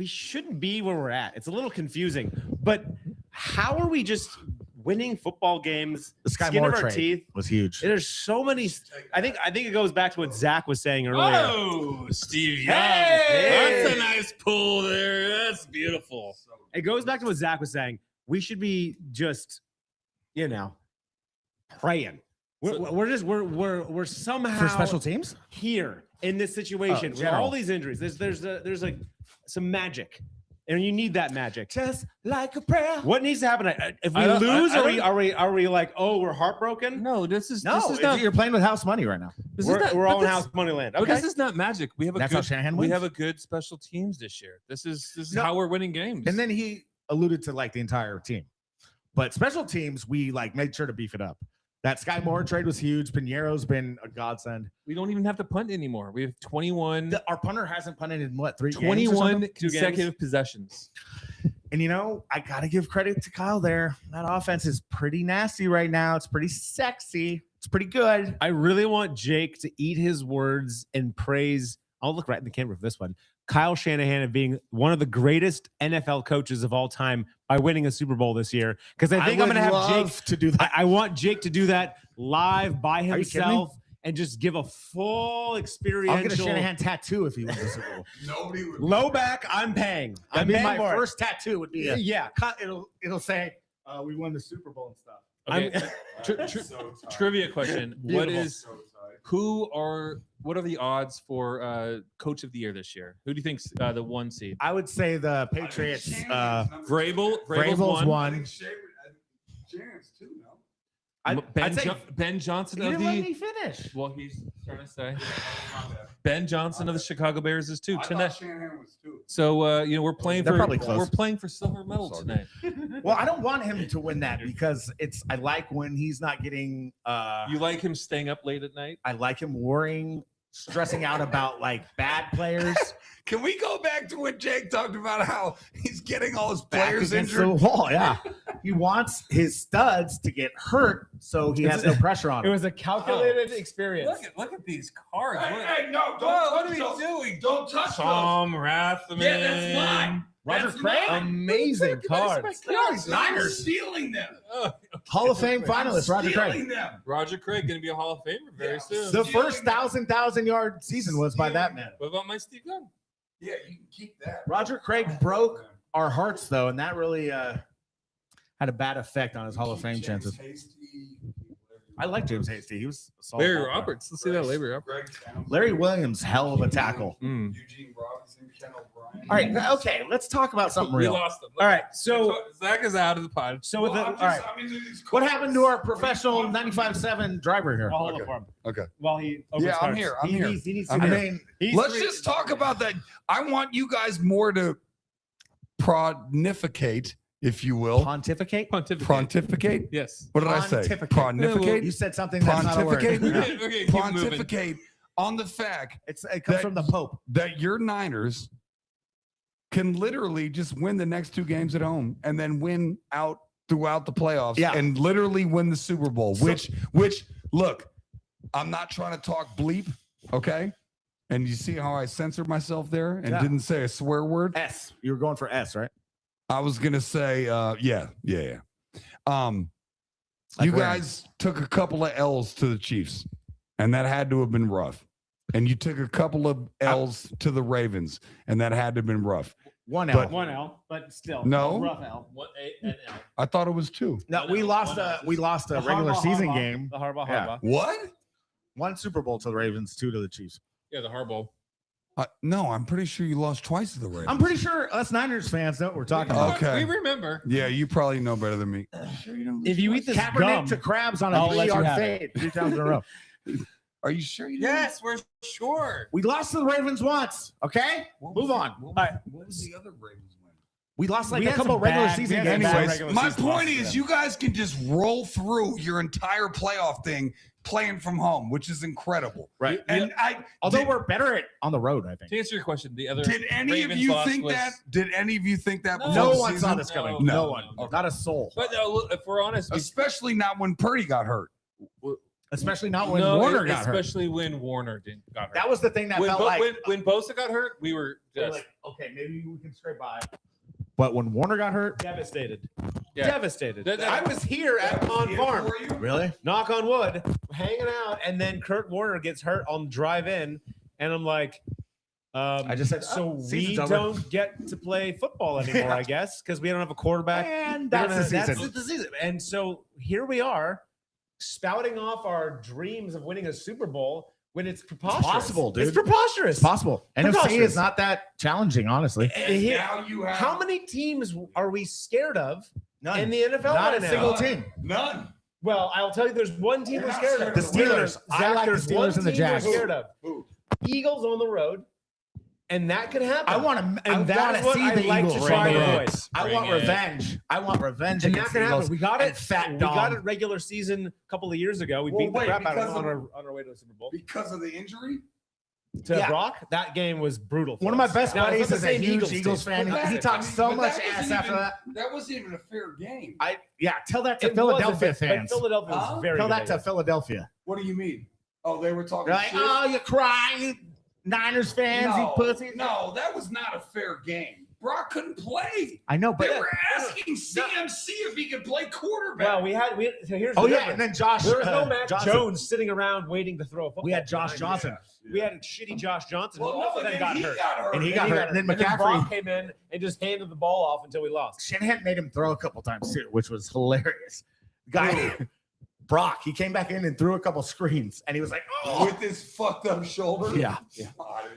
shouldn't be where we're at. It's a little confusing, but how are we just winning football games? The Sky skin Moore of our trade teeth. was huge. There's so many. I think it goes back to what Zach was saying earlier. Oh, Steve Young. Hey! That's a nice pull there. That's beautiful. It goes back to what Zach was saying. We should be just, praying. We're somehow For special teams? here in this situation with general. all these injuries. There's like some magic, and you need that magic. Just like a prayer. What needs to happen if we I don't- lose? I don't- Are we like, oh, we're heartbroken? No, this is No, not. you're playing with house money right now. This We're, is not, we're but all in this- house money land. but Okay. This is not magic. We have a That's how good. Shanahan We wins. have a good special teams this year. This is No. how we're winning games. And then he alluded to like the entire team. But special teams, we like made sure to beef it up. That Sky Moore trade was huge. Pinheiro's been a godsend. we don't even have to punt anymore. We have 21, Our punter hasn't punted in what, 3 games or 21 something? consecutive possessions. And I gotta give credit to Kyle there. That offense is pretty nasty right now. It's pretty sexy. It's pretty good. I really want Jake to eat his words and praise. I'll look right in the camera for this one. Kyle Shanahan and being one of the greatest NFL coaches of all time by winning a Super Bowl this year. Because I think I'm would going to have love Jake to do that. I want Jake to do that live by you kidding me? himself and just give a full experiential. I'll get a Shanahan tattoo if he wins the Super Bowl. Nobody would. Low back. I'm paying. That'd be I'm my paying for it. first tattoo. Would be a Yeah. cut. It'll say we won the Super Bowl and stuff. Okay. Trivia question: What are the odds for Coach of the Year this year? Who do you think's the 1 seed? I would say the Patriots. Vrabel's Vrabel's one. Shannon's 2, no? Ben Johnson You of didn't let the. me finish. Well, he's trying to say Ben Johnson of the Chicago Bears is 2 I tonight. thought Shanahan was 2. So we're playing They're for probably close. we're playing for silver medal tonight. Well, I don't want him to win that because I like when he's not getting. You like him staying up late at night? I like him worrying, stressing out about like bad players. Can we go back to what Jake talked about? How he's getting all his Back players against injured. the wall. Yeah, he wants his studs to get hurt so he has no pressure on It him. was a calculated experience. Look at these cards. Hey, no! What are we doing? Don't touch Tom Rathman. Yeah, that's mine. Roger That's Craig, mine. Amazing cards. Niners. Niners. Stealing them. Hall of Fame finalist, Roger Craig. Stealing them. Roger Craig going to be a Hall of Famer very soon. The first 1,000 yard season was by that man. What about my Steve Gunn? Yeah, you can keep that. Roger Craig broke our hearts though, and that really had a bad effect on his Hall of Fame chances. I like James Hasty. He was a solid Larry ball player. Roberts. Let's see that Larry Roberts. Greg Townsend, Larry Williams, hell of a tackle. Mm. Eugene Robinson, Ken O'Brien. All right, okay, let's talk about something We real. lost them. All right. So Zach is out of the pod. with the all right. What happened to our professional 95.7 driver here? I'll hold it for him. Okay. While he Yeah, I'm overstarts. here. I'm He here. needs I'm to here. I mean, Let's just talk about that. I want you guys more to prognificate, if you will. pontificate. Pontificate? Yes. What did I say? Pontificate. Pontificate? You said something that's not a word. Pontificate? Yeah. Okay, keep moving. Pontificate on the fact It comes That- from the Pope. that your Niners can literally just win the next 2 games at home and then win out throughout the playoffs Yeah. and literally win the Super Bowl. Which look, I'm not trying to talk bleep, okay? And you see how I censored myself there and Yeah. didn't say a swear word? S. You were going for S, right? I was gonna say, yeah. You Like where? guys took a couple of L's to the Chiefs, and that had to have been rough. And you took a couple of L's to the Ravens, and that had to have been rough. One But- L. 1 L, but still. No. Rough L. What A and L? I thought it was 2. No, we lost a The regular Harbaugh, season Harbaugh. game. The Harbaugh. Yeah. What? 1 Super Bowl to the Ravens, 2 to the Chiefs. Yeah, the Harbaugh. No, I'm pretty sure you lost twice to the Ravens. I'm pretty sure us Niners fans know what we're talking about. Okay. We remember. Yeah, you probably know better than me. If you eat this Kaepernick gum, to crabs on a I'll let you 3-yard have fade 3 times in a row. Are you sure you didn't? Yes, we're sure. We lost to the Ravens once. Okay, move on. What was the other Ravens win? We lost like We a had couple some regular bad- season we had games. some bad Anyways, regular my season point losses to is them. you guys can just roll through your entire playoff thing playing from home, which is incredible. Right. And Although we're better at on the road, I think. To answer your question, the other did any Ravens of you loss think was- that? Did any of you think that? No. before No the one saw season? this coming. No, No no, one. no. Not a soul. But if we're honest, we, Especially not when Purdy got hurt. Especially not when no, Warner got hurt. especially when Warner got hurt. That was the thing that when, felt Bo- like. when Bosa got hurt, we were we're just like, okay, maybe we can scrape by. But when Warner got hurt, devastated. Yeah. Devastated. That- I was here at Pond Farm, really? knock on wood, hanging out, and then Kurt Warner gets hurt on drive in, and I'm like, I just said, so oh, we season's over. don't get to play football anymore, I guess, because we don't have a quarterback. And We're that's the season. That's the season. And so here we are, spouting off our dreams of winning a Super Bowl when it's preposterous. possible, dude. It's preposterous. It's possible. NFC Preposterous. is not that challenging, honestly. And here- Now you have how many teams are we scared of None. in the NFL Not right a now? single team. None. Well, I'll tell you, there's one team You're we're not scared scared of. of the Steelers. I Zach, like the there's Steelers one and the team we're Jags. scared of. Eagles on the road, and that could happen. I want to. I And that want is to what see I the like to Eagles. try to Bring it. avoid. I want Bring it. revenge. I want revenge And that against can the Eagles. happen. We got and it. Fat We Dom. got it regular season a couple of years ago. We Well, beat the wait, crap out of because them of- on our way to the Super Bowl. Because of the injury? To Yeah. Brock, that game was brutal. for One of my us. best Now, it's buddies not is the a same huge Eagles team. fan. But He that- talks so But much that ass wasn't after even- that. That wasn't even a fair game. Tell that to It Philadelphia wasn't, but fans. Philadelphia was Huh? very Tell that good to at it. Philadelphia. What do you mean? Oh, they were talking They're like, shit? oh, you cry, you Niners fans, you pussy. No, that was not a fair game. Brock couldn't play. I know, but They were asking CMC if he could play quarterback. Well, so here's the oh yeah, difference. and then Josh. There was no Matt Johnson. Jones sitting around waiting to throw a football. We had Josh Johnson. We had shitty Josh Johnson, who Well, also no, then got hurt. And he got hurt. And then Brock McCaffrey came in and just handed the ball off until we lost. Shanahan made him throw a couple times too, which was hilarious. Guy Brock, he came back in and threw a couple screens, and he was like, "Oh, with his fucked up shoulder. yeah."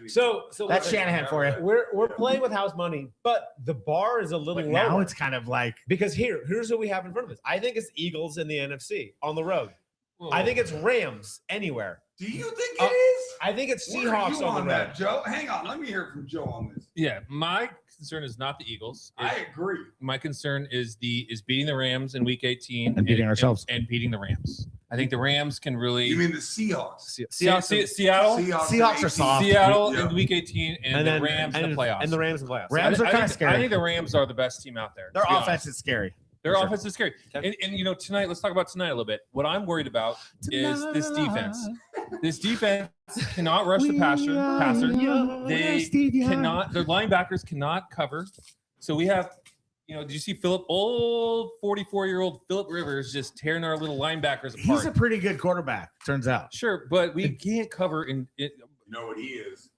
So That's listen, Shanahan for you. We're playing with house money, but the bar is a little But lower. now it's kind of like Because here's what we have in front of us. I think it's Eagles in the NFC on the road. Whoa. I think it's Rams anywhere. Do you think it is? I think it's Where are Seahawks you on the road. that, Joe? Hang on. Let me hear from Joe on this. Yeah, my concern is not the Eagles. I agree. My concern is beating the Rams in Week 18 And beating ourselves. and beating the Rams. I think the Rams can really. You mean the Seahawks? Seattle? Seahawks are soft. Seattle Yeah. in Week 18 and the Rams in the playoffs. And the Rams in the playoffs. Rams I are kind of think- scary. I think the Rams are the best team out there. Their to be offense honest. is scary. Their for sure. offense is scary. Okay. And tonight, let's talk about tonight a little bit. What I'm worried about is this defense. This defense cannot rush the passer. They cannot. Their linebackers cannot cover. So we have, did you see old 44-year-old Phillip Rivers just tearing our little linebackers apart? He's a pretty good quarterback, turns out. Sure, but we can't cover in. You know what he is?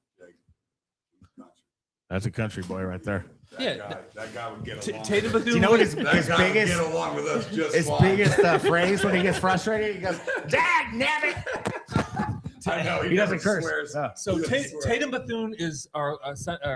That's a country boy right there. That guy would get along. Tatum Bethune. Do you know what his That guy would biggest get along with us just his fine. biggest phrase when he gets frustrated? He goes, "Dag nabbit." I know He doesn't curse. swears. Oh. So He doesn't swear. Tatum Bethune is our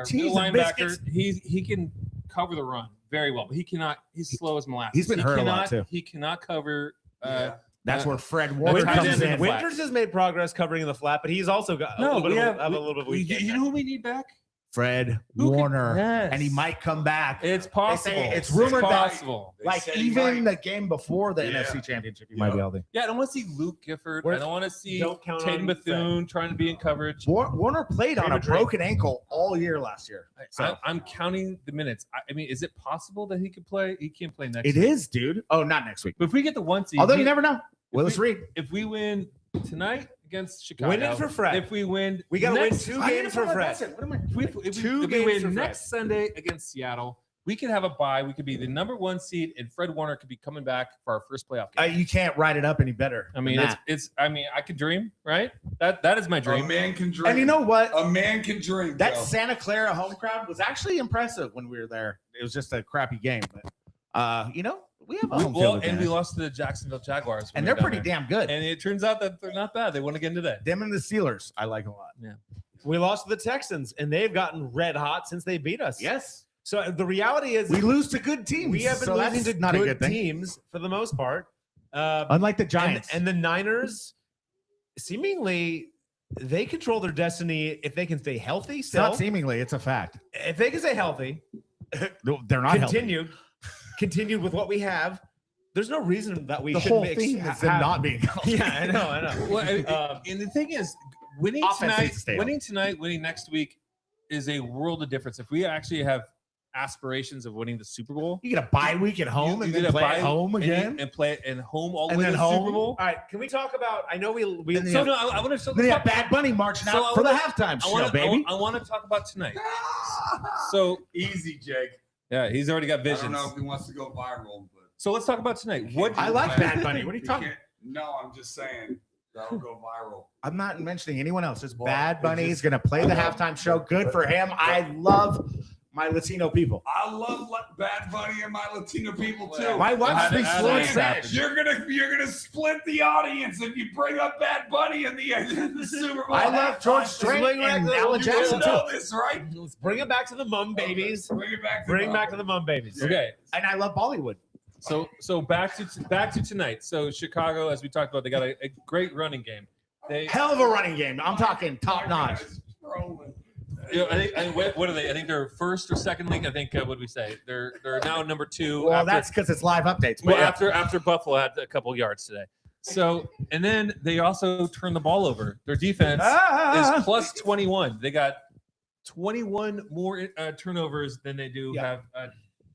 Cheese middle and linebacker. biscuits. He can cover the run very well, but he cannot. He's slow as molasses. He's been hurt a lot, too. He cannot cover. Yeah. That's where Fred Warner tight comes end in in. the flat. Winters has made progress covering in the flat, but he's also got a No, little we bit have of a little bit of a weak game You there. know who we need back? Fred Who can- Warner, Yes. and he might come back. It's possible. it's rumored that- possible. They Like said he even might. the game before the Yeah. NFC Championship, he Yeah. might be healthy. Yeah, I don't want to see Luke Gifford. I don't want to see Don't count Tatum on Bethune trying to be in coverage. Warner played on a Favorite drink. broken ankle all year last year. So I'm counting the minutes. I mean, is it possible that he could play? He can't play next it week. is, dude. Oh, not next week. But if we get the 1 seed, Although you never know. Willis Reed. if we win tonight against Chicago, Win it for Fred. If we win, We got to win next- 2 I need to games put for my Fred. bets in. What am I? if Two we games win for next Sunday against Seattle, we could have a bye. We could be the number 1 seed, and Fred Warner could be coming back for our first playoff game. You can't write it up any better. I mean, than that. it's. I mean, I could dream, right? That is my A dream. man can dream. And you know what? A man can dream. That Joe. Santa Clara home crowd was actually impressive when we were there. It was just a crappy game, but we have a home Well, field and we advantage. lost to the Jacksonville Jaguars, when And we they're were down pretty there. damn good. And it turns out that they're not bad. They won again today. Them and the Steelers, I like a lot. We lost to the Texans, and they've gotten red hot since they beat us. Yes, So the reality is we lose to good teams. we have been so losing that's to not a good good thing. teams for the most part. Unlike the Giants. And the Niners, seemingly, they control their destiny if they can stay healthy. it's Still, not seemingly, it's a fact. if they can stay healthy, No, they're not healthy. continued with what we have. There's no reason that we The shouldn't whole thing is them have- not being healthy. Yeah, I know. Well, and the thing is, winning Offense needs to stay tonight, winning next week is a world of difference. If we actually have aspirations of winning the Super Bowl, You get a bye week at home you and get then a play bye at home and you- again. and play it home all the And way to then the Super home. Bowl. All right, can we talk about? I know we And So then- no, I want to. Then you have Bad Bunny marching So out I for the wanna- halftime I show, want baby. I want to talk about tonight. So Easy, Jake. yeah, he's already got I visions. don't know if he wants to go viral, but So let's talk about tonight. What I like Bad Bunny. What are you he talking? can't- No, I'm just saying that'll go viral. I'm not mentioning anyone else. Just Well, Bad it Bunny is just- going to play the I know. halftime show. Good for him. I love my Latino people. I love Bad Bunny and my Latino people too. My wife How did- speaks how fluent did that Spanish. happen? You're gonna split the audience if you bring up Bad Bunny in the Super Bowl. I love George halftime. Strait Swing back and the- Alan you Jackson You too. know this, right? Let's bring it back to the mum babies. Bring it back. Bring back to the mum babies. Okay, And I love Bollywood. so back to tonight. So Chicago, as we talked about, they got a great running game. They, Hell of a running game. I'm talking top notch. I think what are they? I think they're first or second league. I think what did we say? They're now number 2. Well, after, that's because it's live updates. well, But yeah. after Buffalo had a couple yards today. So and then they also turned the ball over. Their defense Ah! is plus 21. They got 21 more turnovers than they do Yeah. have.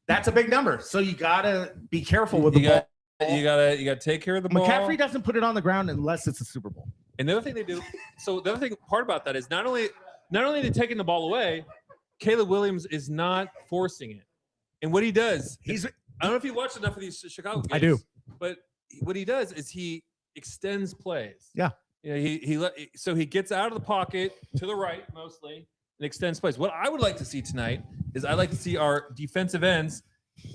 That's a big number. So you gotta be careful with the You ball. You gotta take care of the ball. McCaffrey doesn't put it on the ground unless it's a Super Bowl. And the other thing they do, so the other thing part about that is not only are they taking the ball away, Caleb Williams is not forcing it. And what he does, I don't know if you watched enough of these Chicago games. I do. But what he does is he extends plays. Yeah. So he gets out of the pocket to the right mostly and extends plays. What I would like to see tonight is I'd like to see our defensive ends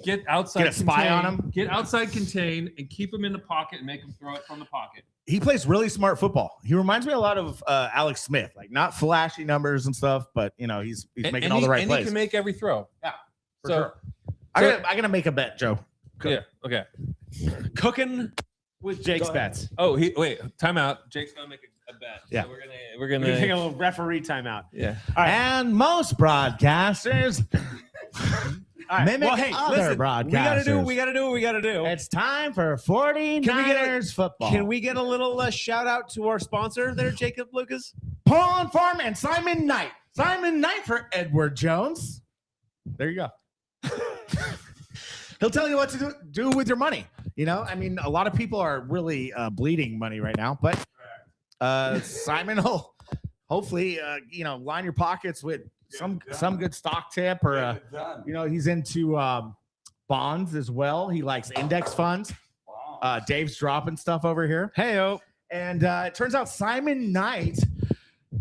get outside, get a spy on him, get outside contain, and keep him in the pocket and make him throw it from the pocket. He plays really smart football. He reminds me a lot of Alex Smith, like not flashy numbers and stuff, but he's making all the right plays. And he can make every throw. Yeah, for so, sure. I'm gonna make a bet, Joe. Yeah. Okay. Cooking with Jake's bets. Oh, wait. Timeout. Jake's gonna make a bet. Yeah. So we're We're gonna gonna take a little referee timeout. Yeah. All right. And most broadcasters mimic other broadcasters. We gotta do what we gotta do. It's time for 49ers football. Can we get a little shout out to our sponsor there, Jacob Lucas? Pond Farm and Simon Knight. Simon Knight for Edward Jones. There you go. He'll tell you what to do with your money. I mean, a lot of people are really bleeding money right now, but Simon will hopefully, line your pockets with some good stock tip or, he's into bonds as well. He likes index funds. Dave's dropping stuff over here. Hey-o. And it turns out Simon Knight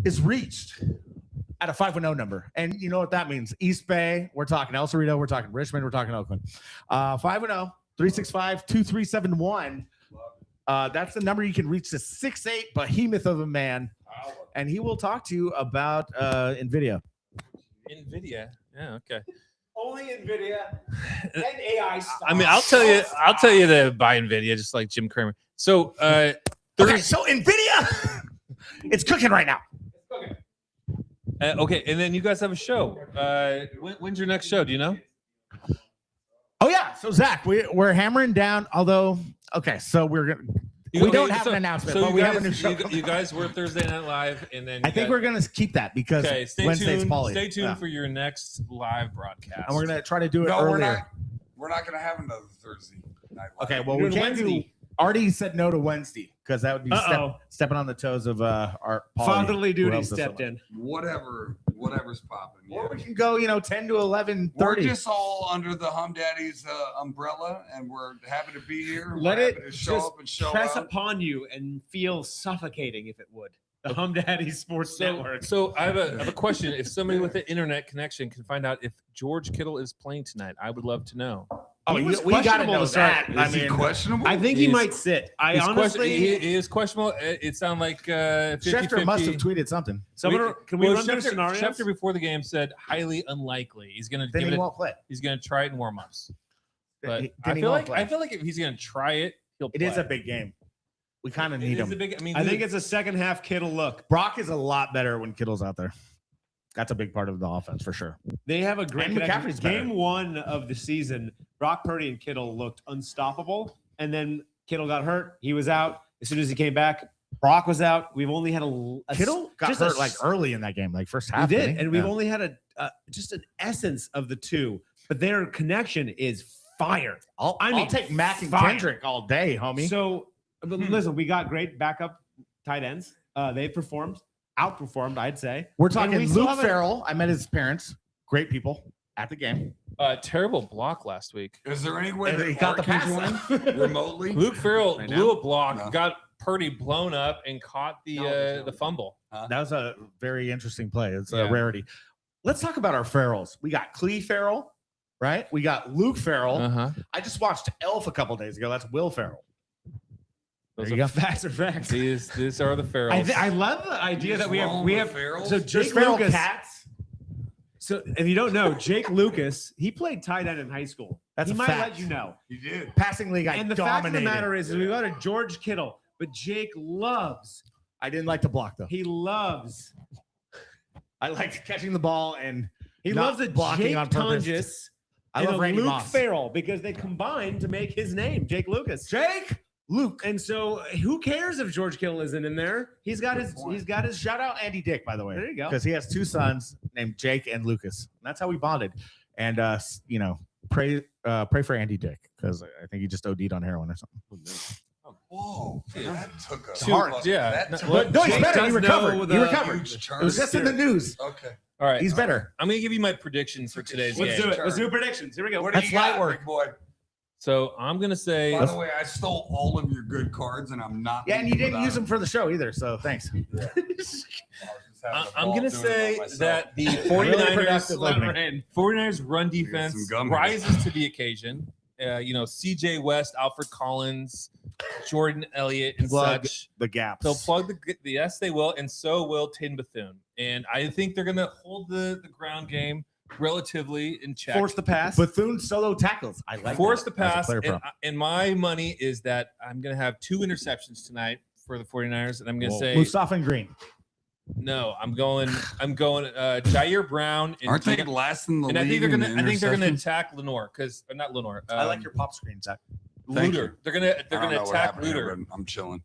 is reached at a 510 number. And you know what that means? East Bay, we're talking El Cerrito, we're talking Richmond, we're talking Oakland. 510-365-2371. That's the number you can reach the 6'8" behemoth of a man. And he will talk to you about NVIDIA. NVIDIA. Yeah, okay. Only NVIDIA and AI stuff. I mean, I'll tell you to buy NVIDIA, just like Jim Cramer. So Okay, so NVIDIA, it's cooking right now. Okay, and then you guys have a show. When's your next show? Do you know? Oh yeah, so Zach, we're hammering down. Although, okay, so we don't have an announcement, but we have a new show. You guys were Thursday Night Live, and then I think we're gonna keep that because Wednesday's Pauly. Stay tuned for your next live broadcast, and we're gonna try to do it No, earlier. we're not gonna have another Thursday night. Okay, well we can't do. Artie said no to Wednesday because that would be stepping on the toes of our Pauly, fatherly duty stepped in. Whatever's popping. Or we can go, 10 to 11:30. We're just all under the Humm Daddies umbrella, and we're happy to be here. Let We're it happy to show just up and show press out. upon you and feel suffocating if it would. The Humm Daddies Sports Network. So I have a question. If somebody with an internet connection can find out if George Kittle is playing tonight, I would love to know. Oh, He was we got to questionable know to start. that. Is he questionable? I think he might sit. I honestly, he is questionable. It sounded like 50-50. Schefter must have tweeted something. can we run through scenarios? Schefter before the game said highly unlikely. He's going to Then give he it. won't play. He's going to try it in warm-ups. But Then I he feel won't like play. if he's going to try it, he'll play. It is a big game. We kind of need him. I think it's a second half Kittle look. Brock is a lot better when Kittle's out there. That's a big part of the offense for sure. They have a great And connection. McCaffrey's better. Game 1 of the season, Brock Purdy and Kittle looked unstoppable. And then Kittle got hurt. He was out. As soon as he came back, Brock was out. We've only had a Kittle got just hurt like early in that game, like first half. He did, didn't he? and we've Yeah. only had just an essence of the two. But their connection is fire. I'll take Mac and fire. Kendrick all day, homie. So, but listen, we got great backup tight ends. They outperformed, I'd say. We're talking we still Luke have a- Farrell. I met his parents. Great people at the game. Terrible block last week. Is there any way And that he got the Art pass. can join remotely? Luke Farrell Right blew now? a block, No. got Purdy blown up, and caught the fumble. That was a very interesting play. It's Yeah. a rarity. Let's talk about our Farrells. We got Clee Farrell, right? We got Luke Farrell. Uh-huh. I just watched Elf a couple days ago. That's Will Farrell. Those There are you go. Facts are facts. These are the Farrells. I love the idea that we have Farrell. so There's Jake Farrell Lucas. cats. So if you don't know, Jake Lucas, he played tight end in high school. That's he a might fact. let you know. He did. Passing league, I And the dominated. fact of the matter is we got a George Kittle, but Jake loves. I didn't like to block though. He loves. I liked catching the ball and He not loves a blocking Jake on purpose. Tungus I and love a Randy Luke Moss. Farrell because they combined to make his name, Jake Lucas. Jake, Luke. And so, who cares if George Kittle isn't in there? He's got his. Shout out Andy Dick, by the way. There you go. Because he has two sons named Jake and Lucas. And that's how we bonded. And pray for Andy Dick because I think he just OD'd on heroin or something. Whoa, that took a Heart. Yeah. That took No, he's Jake better. He does recovered. know He the recovered. huge turn. It was just in the news. Okay. All right. He's better. I'm going to give you my predictions for today's Let's game. do it. Let's do predictions. Here we go. What do That's you got, light work. big boy? So I'm going to say. By the way, I stole all of your good cards, and I'm not. Yeah, and you didn't without use them for the show either, so thanks. I'm going to say that the Really 49ers, productive opening. 49ers run defense some gum here. rises to the occasion. CJ West, Alfred Collins, Jordan Elliott, and Plug such. the gaps. They'll plug the yes, they will, and so will Tin Bethune. And I think they're going to hold the ground game relatively in check. Force the pass. Bethune solo tackles. I like Force that the as a pass. player prop. And my money is that I'm going to have 2 interceptions tonight for the 49ers. And I'm going to say, Mustafa and Green. no, I'm going Jair Brown. And Aren't they last in the and I league? think they're going to, interceptions? attack Lenore because not Lenore. I like your pop screen, Zach. Thank Luder. you. They're going I don't to know what attack happened here, Luder. but I'm chilling.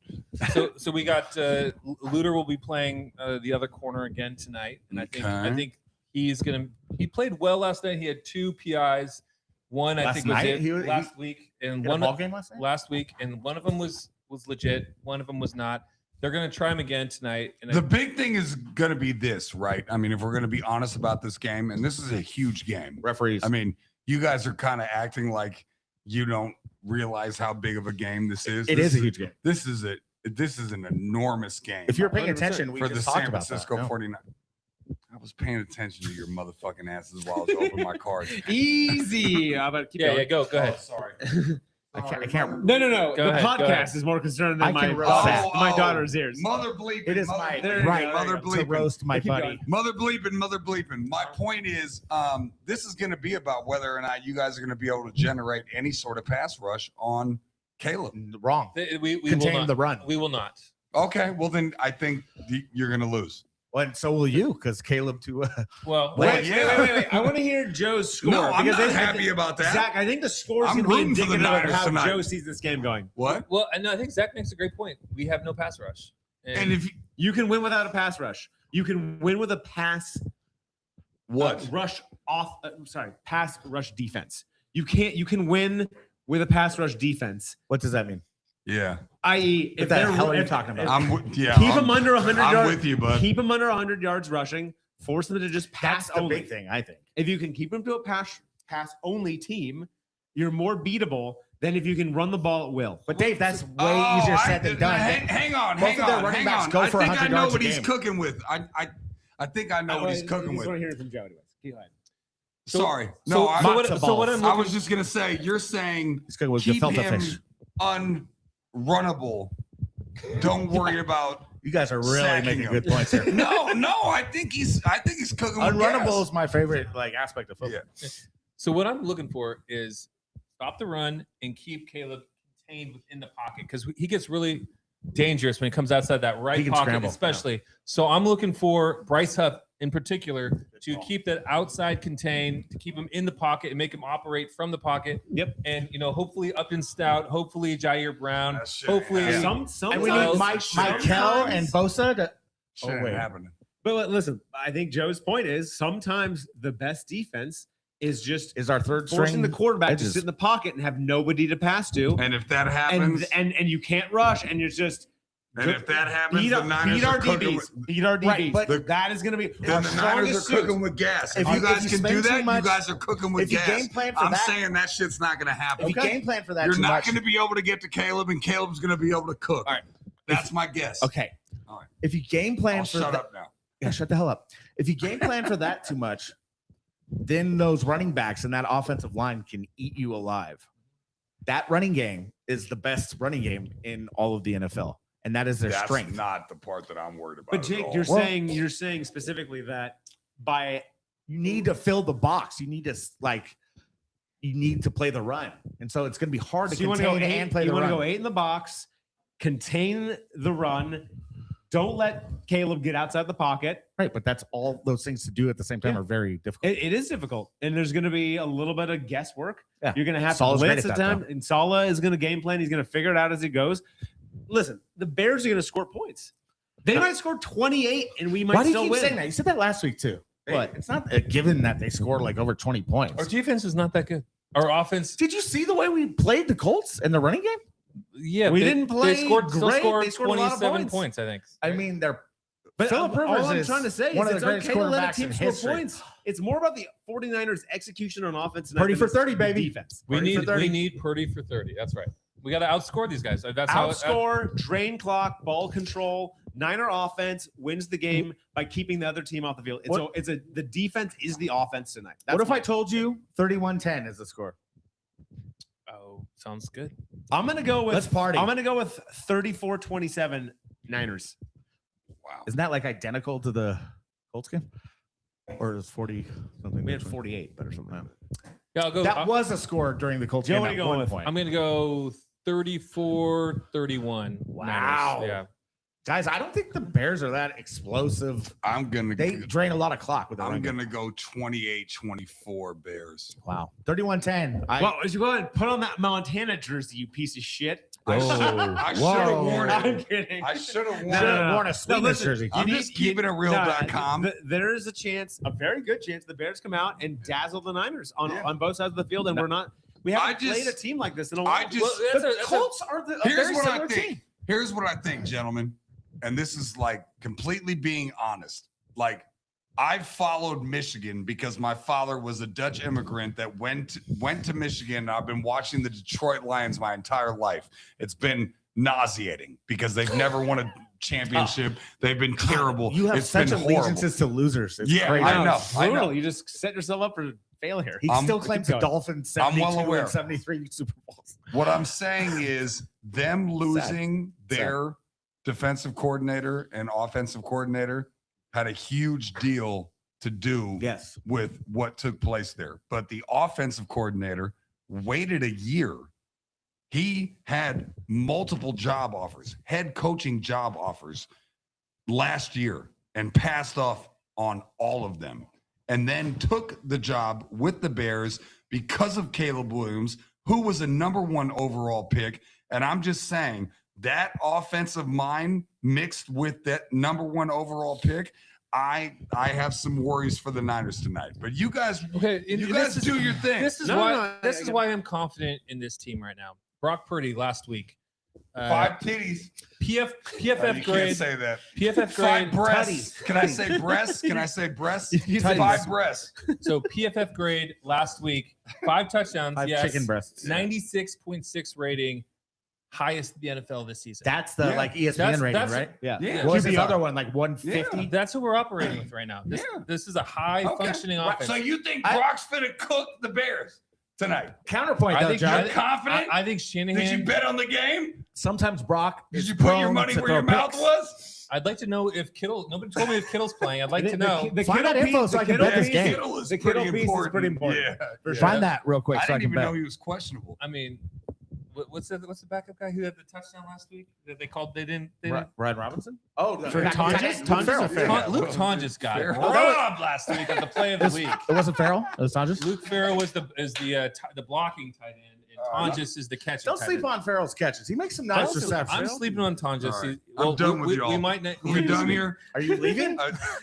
So we got Luder will be playing the other corner again tonight, and I Okay. think he played well last night. He had 2 PIs. One I Last think night? was last week, and One one ball game last night. last week, and one of them was legit. One of them was not. They're going to try him again tonight. And The big thing is going to be this, right? I mean, if we're going to be honest about this game, and this is a huge game. Referees. I mean, you guys are kind of acting like you don't realize how big of a game this is. it is a huge game. This is an enormous game. If you're paying 100% attention, we for the just talked San about Francisco that. No. 49ers. I was paying attention to your motherfucking asses while I was opening my cards. Easy. How about keep yeah, going? yeah, go ahead. Oh, sorry. I can't. No. Go The ahead, go ahead. podcast is more concerned I than can my roast that. my daughter's ears. Mother bleeping. It is mother my bleeping, right Mother to bleeping. roast my Keep buddy. going. Mother bleeping. My point is, this is going to be about whether or not you guys are going to be able to generate any sort of pass rush on Caleb. Wrong. We will Contain not. the run. We will not. Okay, well then I think you're going to lose. Well, and so will you, because Caleb to Well, Wait, Wait. I want to hear Joe's score. No, I'm because not I happy think- about that. Zach, I think the score is I'm going to be rooting for the indicative of Niners how tonight. Joe sees this game going. What? well, and I think Zach makes a great point. We have no pass rush. And if You can win without a pass rush. You can win with a pass rush off. Pass rush defense. You can win with a pass rush defense. what does that mean? yeah, I.e., What the hell are you talking about? keep them under 100 I'm yards. with you, bud. Keep them under 100 yards rushing. Force them to just pass That's the only. big thing, I think. If you can keep them to a pass only team, you're more beatable than if you can run the ball at will. But Dave, that's way easier said than done. Hang on, Most of their running backs go for I think 100 I know yards a what he's game. cooking with. I think I know what he's cooking just want to with. hear it from Joe anyways. Keep going. Sorry, So, no, so, I, what, matzo so what balls. I'm I looking, was just gonna say. You're saying He's cooking with keep gefilte him fish. unrunnable. Don't worry about. You guys are really Sacking making him. good points here. No, I think he's cooking with Unrunnable gas. is my favorite aspect of football. so what I'm looking for is stop the run and keep Caleb contained within the pocket because he gets really dangerous when he comes outside that right He can pocket, scramble, especially. So I'm looking for Bryce Huff in particular to keep that outside contained, to keep him in the pocket and make him operate from the pocket. Yep. And hopefully Upton Stout, hopefully Jair Brown, That shit hopefully ain't Some And we Sometimes- need Michael and Bosa to. Shit ain't happening. But listen, I think Joe's point is sometimes the best defense is just Is our third forcing string the quarterback to edges. sit in the pocket and have nobody to pass to. And if that And, happens, and you can't rush, and you're just if that happens, beat the our Niners are cooking. DBs. With, Beat our DBs. Right, but that is going to be then our the Niners are strongest cooking suit. with gas. If If you you guys can spend do too that, you much- guys are cooking with if you gas. game plan for I'm that- saying that shit's not going to happen. If you game plan for that You're too not much, going to be able to get to Caleb, and Caleb's going to be able to cook. All right. That's my guess. okay. All right. If you game plan I'll for shut that, up now. yeah, shut the hell up. If you game plan for that too much, then those running backs and that offensive line can eat you alive. That running game is the best running game in all of the NFL, and that is their That's strength. not the part that I'm worried about. But at Jake, all. you're Well- saying specifically that by You need to fill the box. You need to you need to play the run, and so it's going to be hard to so you want to go contain eight, and play you the want run. to go 8 in the box, contain the run, don't let Caleb get outside the pocket. Right, but that's all those things to do at the same time Yeah. are very difficult. It is difficult, and there's going to be a little bit of guesswork. Yeah. You're going to have Salah's to great blitz at at that, time, and Salah is going to game plan. He's going to figure it out as he goes. Listen, the Bears are going to score points. They might score 28, and we might Why do you still keep win. saying that? You said that last week too. What? It's not a given that they scored like over 20 points. our defense is not that good. Our offense, Did you see the way we played the Colts in the running game? yeah, We didn't play They scored, still great. scored They scored a lot of 27 points. points, I think. I mean, they're But Phillip Rivers all I'm is trying to say one is of it's the greatest okay to let a quarterbacks team in score history. points. It's more about the 49ers' execution on offense. Purdy for 30, baby. Defense. We Purdy for 30. need Purdy for 30. That's right. We got to outscore these guys. That's how Outscore, drain clock, ball control. Niner offense wins the game by keeping the other team off the field. The defense is the offense tonight. What if I told you 31-10 is the score? Oh, sounds good. I'm gonna go with Let's party. I'm gonna go with 34-27 Niners. Wow. Isn't that like identical to the Colts game? Or is 40 something? We had different? 48, but or something. Like that. Yeah, I'll go. That was a score during the Colts Joe, game. what are you at going one with? point. I'm going to go 34-31. Wow. Niners. Yeah. Guys, I don't think the Bears are that explosive. I'm gonna They drain a lot of clock with the I'm run game. gonna go 28-24 Bears. Wow. 31-10. Well, as you go ahead and put on that Montana jersey, you piece of shit. I should have worn I'm it. kidding. I should have worn No, Should it. no, have no. worn a Sweetness listen, jersey. I'm just keeping it real.com. There is a chance, a very good chance, the Bears come out and dazzle the Niners on both sides of the field, and we haven't played a team like this in a while. The Colts are the Here's very what I similar think. team. Here's what I think, gentlemen, and this is like completely being honest. Like, I followed Michigan because my father was a Dutch immigrant that went to Michigan. I've been watching the Detroit Lions my entire life. It's been nauseating because they've never won a championship. They've been terrible. You have It's such been horrible. allegiances to losers. It's Yeah, crazy. I know. It's brutal. You just set yourself up for failure. He still claims the going. Dolphins I'm 72 well aware. and 73 Super Bowls. What I'm saying is them losing their defensive coordinator and offensive coordinator had a huge deal to do Yes. with what took place there. But the offensive coordinator waited a year. He had multiple job offers, head coaching job offers last year and passed off on all of them. And then took the job with the Bears because of Caleb Williams, who was a #1 overall pick. And I'm just saying that offensive mind mixed with that #1 overall pick, I have some worries for the Niners tonight. But you guys, Okay. you guys do your thing. This is why I'm confident in this team right now. Brock Purdy last week. 5 titties. PFF You grade. can't say that. PFF 5 grade. breasts. Can I say breasts? Can I say breasts? Tutties. 5 breasts. So PFF grade last week, 5 touchdowns. 5 yes, chicken breasts. 96.6 rating, highest in the NFL this season. That's the Yeah. like ESPN rating, that's- right? Yeah. Yeah. What was the QBR. other one? Like 150? That's what we're operating with right now. This is a high functioning Right. offense. So you think Brock's finna cook the Bears tonight? Counterpoint, though, John. you're confident? I think Did Shanahan. you bet on the game? Sometimes Brock Did is you put your prone money to where throw your mouth picks. was? I'd like to know if Kittle. Nobody told me if Kittle's playing. I'd like to know. Find that info so I can bet this game. Kittle is The Kittle pretty piece is important. pretty important. Yeah. For sure. Find that real quick I so I didn't can even bet. know he was questionable. I mean, what's the backup guy who had the touchdown last week that they called? They didn't. Ryan Robinson? Oh, For Tonjes? Tonjes or Farrell? Luke Tonjes got Farrell. robbed last week on the play of the week. It wasn't Farrell? It was Tonjes? Luke Farrell was the blocking tight end, and Tonjes is the catcher. Don't sleep on Farrell's catches. He makes some nice receptions. I'm sleeping on Tonjes. All right. Well, I'm done with we, y'all. We might not. We done here? Are you leaving?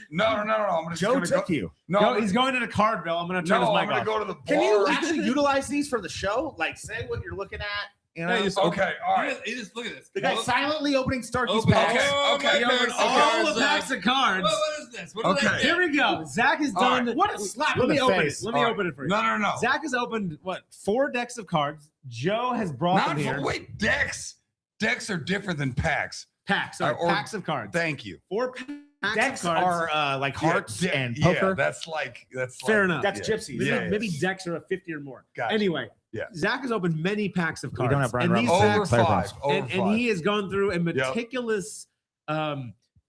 No. I'm just Joe gonna took go. you. No, He's going to the card, Bill. I'm going to turn his I'm mic gonna off. go to the bar. Can you actually utilize these for the show? Like, say what you're looking at. You know? Yeah, just Okay, all right. You just look at this. The guy silently opening Starkey's Open- packs. Okay. He opened all the packs of cards. What is this? What did I Okay. get? Here we go. Zach has All done. right. What a slap Let in me the open face. it. Let me All right. open it for you. No. Zach has opened 4 decks of cards. Joe has brought Not them here. wait, decks. Decks are different than packs. Packs. Sorry, Or- packs of cards. Thank you. 4 packs Decks of cards. are like hearts Yeah, and yeah, poker. that's Fair like, enough. That's yeah. gypsies. Maybe, Yeah. maybe decks are a 50 or more. Gotcha. Anyway, Yeah. Zach has opened many packs of We cards. don't have Brian and these Robinson. packs, Over Player 5. Over and 5. he has gone through a meticulous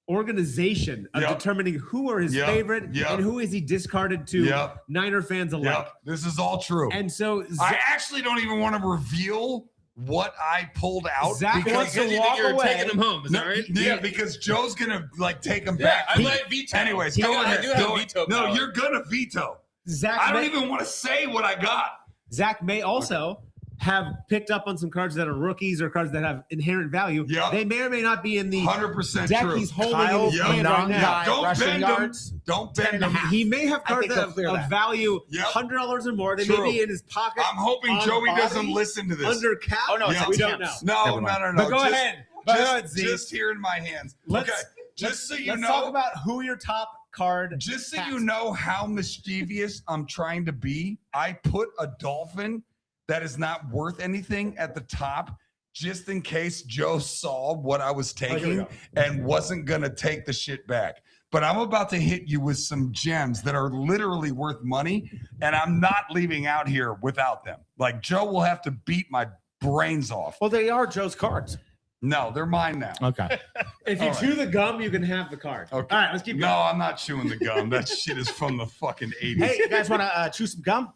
organization of Yep. determining who are his Yep. favorite Yep. and who is he discarded to Yep. Niner fans alike. Yep. This is all true. And so I actually don't even want to reveal what I pulled out Zach wants to Because you walk think you're away. taking him home, is that right? Yeah, because Joe's gonna like take him Yeah, back. I might veto. Anyways, I go ahead. do have Go- veto No, power. you're gonna veto. Zach I don't may, even want to say what I got. Zach may also have picked up on some cards that are rookies or cards that have inherent value. Yep. They may or may not be in the 100% deck true. he's holding Kyle, in his Yep. hand right now. non-guy, Don't rushing bend 'em. yards. Don't bend them. He may have I cards think that they'll clear of that. value Yep. $100 or more. They True. may be in his pocket I'm hoping on Joey body, doesn't listen to this. under cap. Oh, no, it's we don't attempts. know. No. But go Just- ahead. Go ahead, Z. Just here in my hands. Let's- Okay. Just so you Let's know, talk about who your top card. just so packs. you know how mischievous I'm trying to be, I put a dolphin that is not worth anything at the top just in case Joe saw what I was taking and wasn't going to take the shit back. But I'm about to hit you with some gems that are literally worth money, and I'm not leaving out here without them. Like, Joe will have to beat my brains off. Well, they are Joe's cards. No, they're mine now. Okay. If you All chew the gum, you can have the card. Okay. All right, let's keep No, going. I'm not chewing the gum. That shit is from the fucking 80s. Hey, you guys want to chew some gum?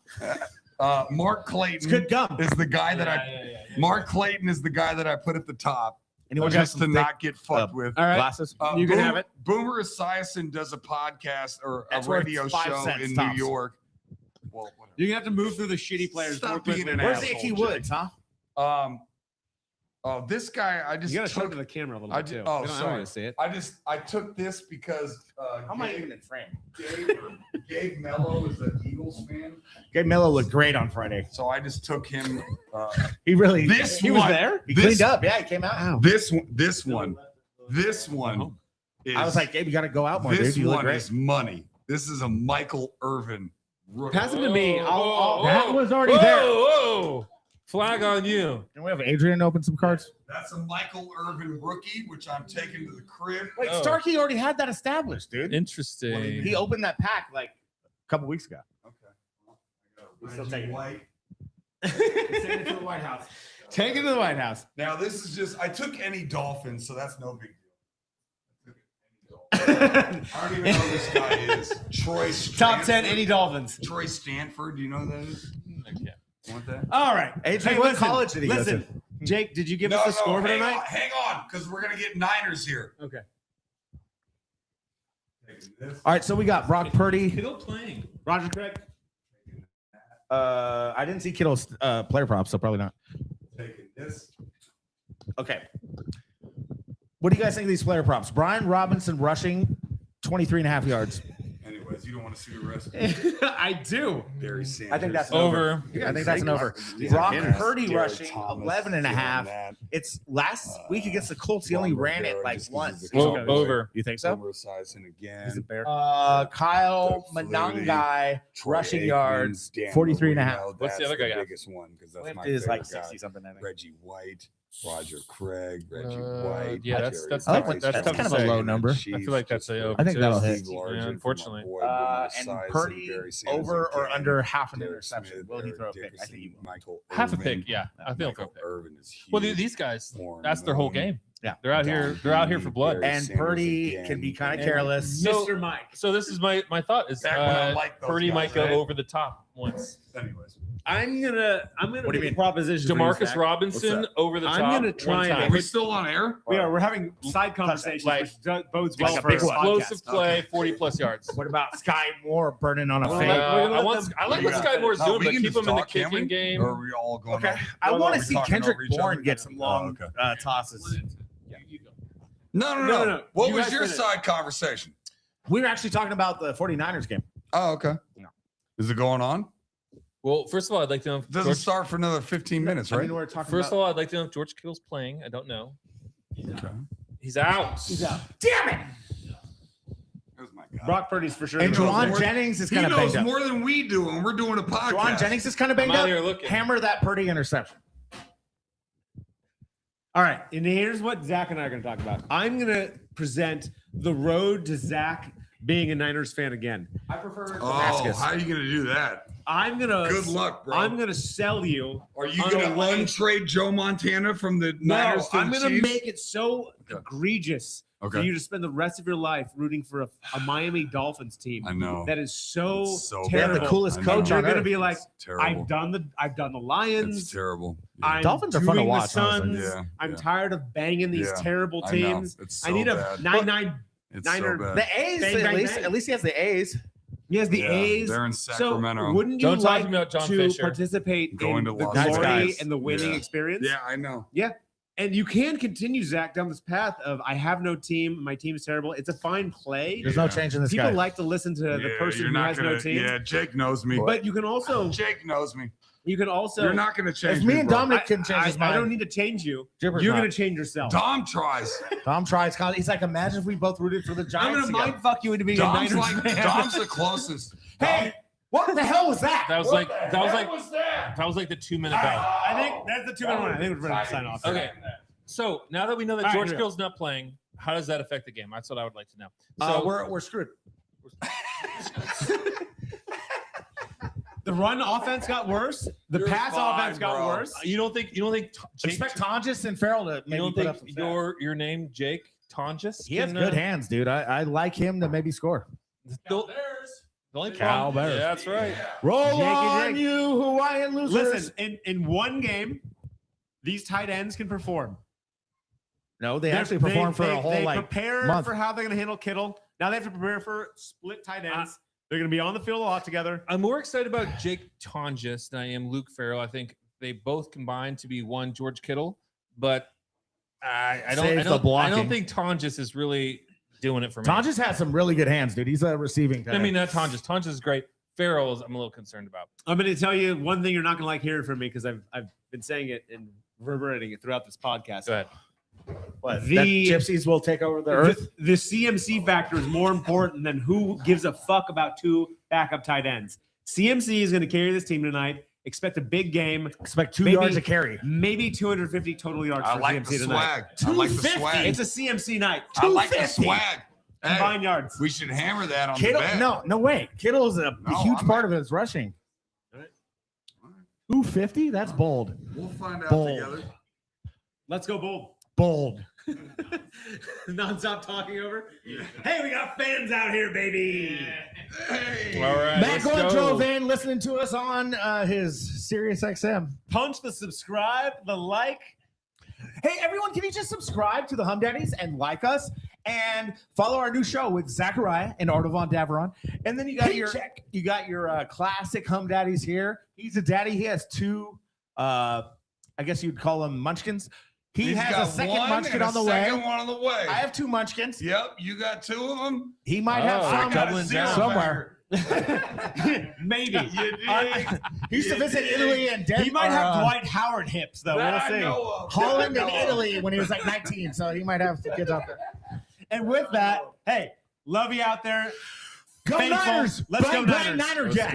Mark It's Clayton good gum. is the guy that Mark Clayton is the guy that I put at the top. Anyone got Just some to thick not get fucked with. All right. glasses? You can have it. Boomer Esiason does a podcast or That's a worth radio 5 show cents in tops. New York. Well, whatever. You're gonna have to move through the shitty players. Stop Work with being them. an Where's asshole, Icky Jake. Woods, huh? Oh, this guy, I just You gotta show it took. to the camera a little I bit did- too. oh, We don't- I don't sorry. want to see it. I took this because How am I even in frame? Gabe Mello is an Eagles fan, Gabe Miller looked great on Friday. so I just took him. He really. This he was one- there. He this- cleaned up. Yeah, he came out. This one. Is, I was like, Gabe, you got to go out more, this dude. You look one great. is money. This is a Michael Irvin rookie. Pass it to me. That was already there. Whoa. Flag on you. Can we have Adrian open some cards? That's a Michael Irvin rookie, which I'm taking to the crib. Wait, Oh. Starkey already had that established, dude. Interesting. He opened that pack like a couple weeks ago. Okay. We're still taking it. White. Send it to the White House. Take it to the White House. Now this is just I took any Dolphins, so that's no big deal. I don't even know who this guy is. Troy Top 10 Stanford. any Dolphins. Troy Stanford. Do you know who that is? Okay. Want that? All right. Adrian, what college did he go to? Listen, Jake, did you give us the score for hang tonight? On, hang on, because we're gonna get Niners here. Okay. Taking this. All right, so we got Brock Purdy. Kittle playing. Roger Craig. I didn't see Kittle's player props, so probably not. Taking this. Okay. What do you guys think of these player props? Brian Robinson rushing 23.5 yards. Anyways, you don't want to see the rest. I do. Barry Sanders. I think that's an Over. I think that's an over. These are Brock hitters. Purdy Jared rushing Thomas 11.5. doing that. It's last week against the Colts. He only ran it like once. Whoa, over. You think so? Boomer Esiason again. He's a bear. Kyle Doug Flutie, Manangai Troy rushing Aikman, yards, Dan 43.5. Marino, What's the that's other guy got? biggest one because that's my is like favorite guy. 60 something. I think. Reggie White, Roger Craig, Reggie White. yeah, that's- Jerry that's I like Rice, that's tough kind to of a say. low number. I feel like that's a over. I think too. that'll hit. Steve Largent Yeah, from unfortunately. my boy, Boomer And Esiason, Purdy Barry Sanders over or again, under half an Derek interception. Smith, Will he Eric throw a pick? I Dickerson, think he will. Michael Half a Irvin. pick, yeah. I think he'll throw a Michael pick. Irvin is huge. Well, these guys, Warren that's their whole Moon, game. Yeah. They're out here. They're out here for blood. Barry And Sanders Purdy again. can be kind of And careless. So- Mr. Mike. So this is my thought is Back when I liked those Purdy guys, might go right? over the top once. Anyways, I'm gonna What do you make mean? a proposition. for you, Demarcus Zach. Robinson over the I'm top. gonna try one and time. are we still on air? We're having side conversations, Like- which bodes like well a for big a one. Explosive podcast. play, 40+ yards. What about Sky Moore burning on a Well, fade? we're gonna let I like them- what Yeah. Sky Moore's No, doing, we but can keep just him in the talk, can't kicking we? game. Or are we all going Okay, on? I Well, want are to we see talking Kendrick over each other? Bourne get some long Oh, okay. tosses. No. What You was guys your finish. side conversation? We were actually talking about the 49ers game. Oh, okay. No. Is it going on? Well, first of all, I'd like to know if It doesn't George, start for another 15 minutes, I right? mean, we're talking first of about. all, I'd like to know if George Kittle's playing. I don't know. Okay. He's out. He's out. Damn it! Oh my God. Brock Purdy's for sure. And gonna go Juwan for it. Jennings is He kind of knows banged up. more than we do, and we're doing a podcast. Juwan Jennings is kind of I'm banged out up. here looking. Hammer that Purdy interception. All right, and here's what Zach and I are going to talk about. I'm going to present the road to Zach being a Niners fan again. I prefer Oh, Damascus. how are you going to do that? I'm going to. Good luck, bro. I'm going to sell you. Are you on going a to lane- untrade Joe Montana from the No, Niners to I'm the going to Chiefs? make it so Okay. egregious for you to spend the rest of your life rooting for a Miami Dolphins team. I know. That is so, It's so They have terrible. the coolest I know. coach You're on going to earth. be like, It's terrible. I've done the Lions. It's terrible. I'm Dolphins are fun to doing watch, The honestly. Suns. Yeah, I'm yeah. tired of banging these Yeah, terrible I know. teams. It's so I need a bad. 9-9. It's Niner- so bad. The A's, Bang, at bang, least. bang. At least he has the A's. He has the Yeah, A's. they're in Sacramento. So wouldn't you Don't talk like to me about John to Fisher. participate Going in to the Las Vegas. glory Guys. and the winning Yeah. experience? Yeah, I know. And you can continue, Zach, down this path of I have no team. My team is terrible. It's a fine play. There's no change in this People guy. like to listen to the person who has no team. Yeah, Jake knows me. But you can also Jake knows me. You can also. You're not going to change If me and bro. Dominic can change his I mind. don't need to change you. Jibber's You're not. going to change yourself. Dom tries. Dom tries. He's like, imagine if we both rooted for the I'm Giants. going to together. mind fuck you into being Dom's a Niners fan. Dom's the closest. Hey, what the hell was that? That was like the 2-minute bell. I think that's the 2-minute one. I think we're ready to sign off. Okay. So now that we know that All right, George here we Kittle's not playing, how does that affect the game? That's what I would like to know. So So we're screwed. The run offense got worse. The You're pass fine, offense got bro. worse. you don't think Jake, Expect Tonjes and Farrell to you maybe don't put think up some stats. your name Jake Tonjes? He has good hands, dude. I like him to maybe score. The only Cal problem, Bears. yeah, that's right. Roll Jakey on, Jake. you Hawaiian losers. Listen, in one game, these tight ends can perform. No, they actually performed for a whole they like prepare month. for how they're going to handle Kittle. Now they have to prepare for split tight ends. They're going to be on the field a lot together. I'm more excited about Jake Tonjes than I am Luke Farrell. I think they both combine to be one George Kittle, but I Saves the don't blocking. think Tonjes is really doing it for me. Tonjes has some really good hands, dude. He's a receiving. I mean, not Tonjes. Tonjes is great. Farrell is I'm a little concerned about. I'm going to tell you one thing you're not going to like hearing from me because I've been saying it and reverberating it throughout this podcast. Go ahead. what, the- that gypsies will take over the earth. The CMC factor is more important than who gives a fuck about two backup tight ends. CMC is going to carry this team tonight. Expect a big game. Expect 2 maybe- yards to carry. Maybe 250 total yards I for like CMC the tonight. swag. I like the 250. swag. It's a CMC night. I like the 250. swag. Hey, Combined yards. we should hammer that on Kittle, the bet. no way. Kittle is a No, huge I'm part of his rushing. All right. 250? That's bold. We'll find out Bold. together. Let's go bold. Bold. Non-stop talking over. Hey, we got fans out here, baby. Hey. All right. Matt let's going go. drove in listening to us on his Sirius XM. Punch the subscribe, the like. Hey, everyone, can you just subscribe to the Humm Daddies and like us and follow our new show with Zachariah and Ardovan Davron? And then you got your classic Humm Daddies here. He's a daddy. He has two, I guess you'd call them munchkins. He He's has got a second one munchkin and a on the way. second one on the way. I have two munchkins. Yep, you got 2 of them. He might have Oh, I some got a doubling zero down. somewhere. Maybe. You dig? He used to visit Italy and Denmark. He might have Dwight Howard hips, though. That We'll I see. know of. Holland That I and know of. Italy when he was like 19, so he might have some kids out there. And with that, hey, love you out there. Go Faithful. Niners! Let's go Bang, bang, Niners. Niner Let's Jack. go.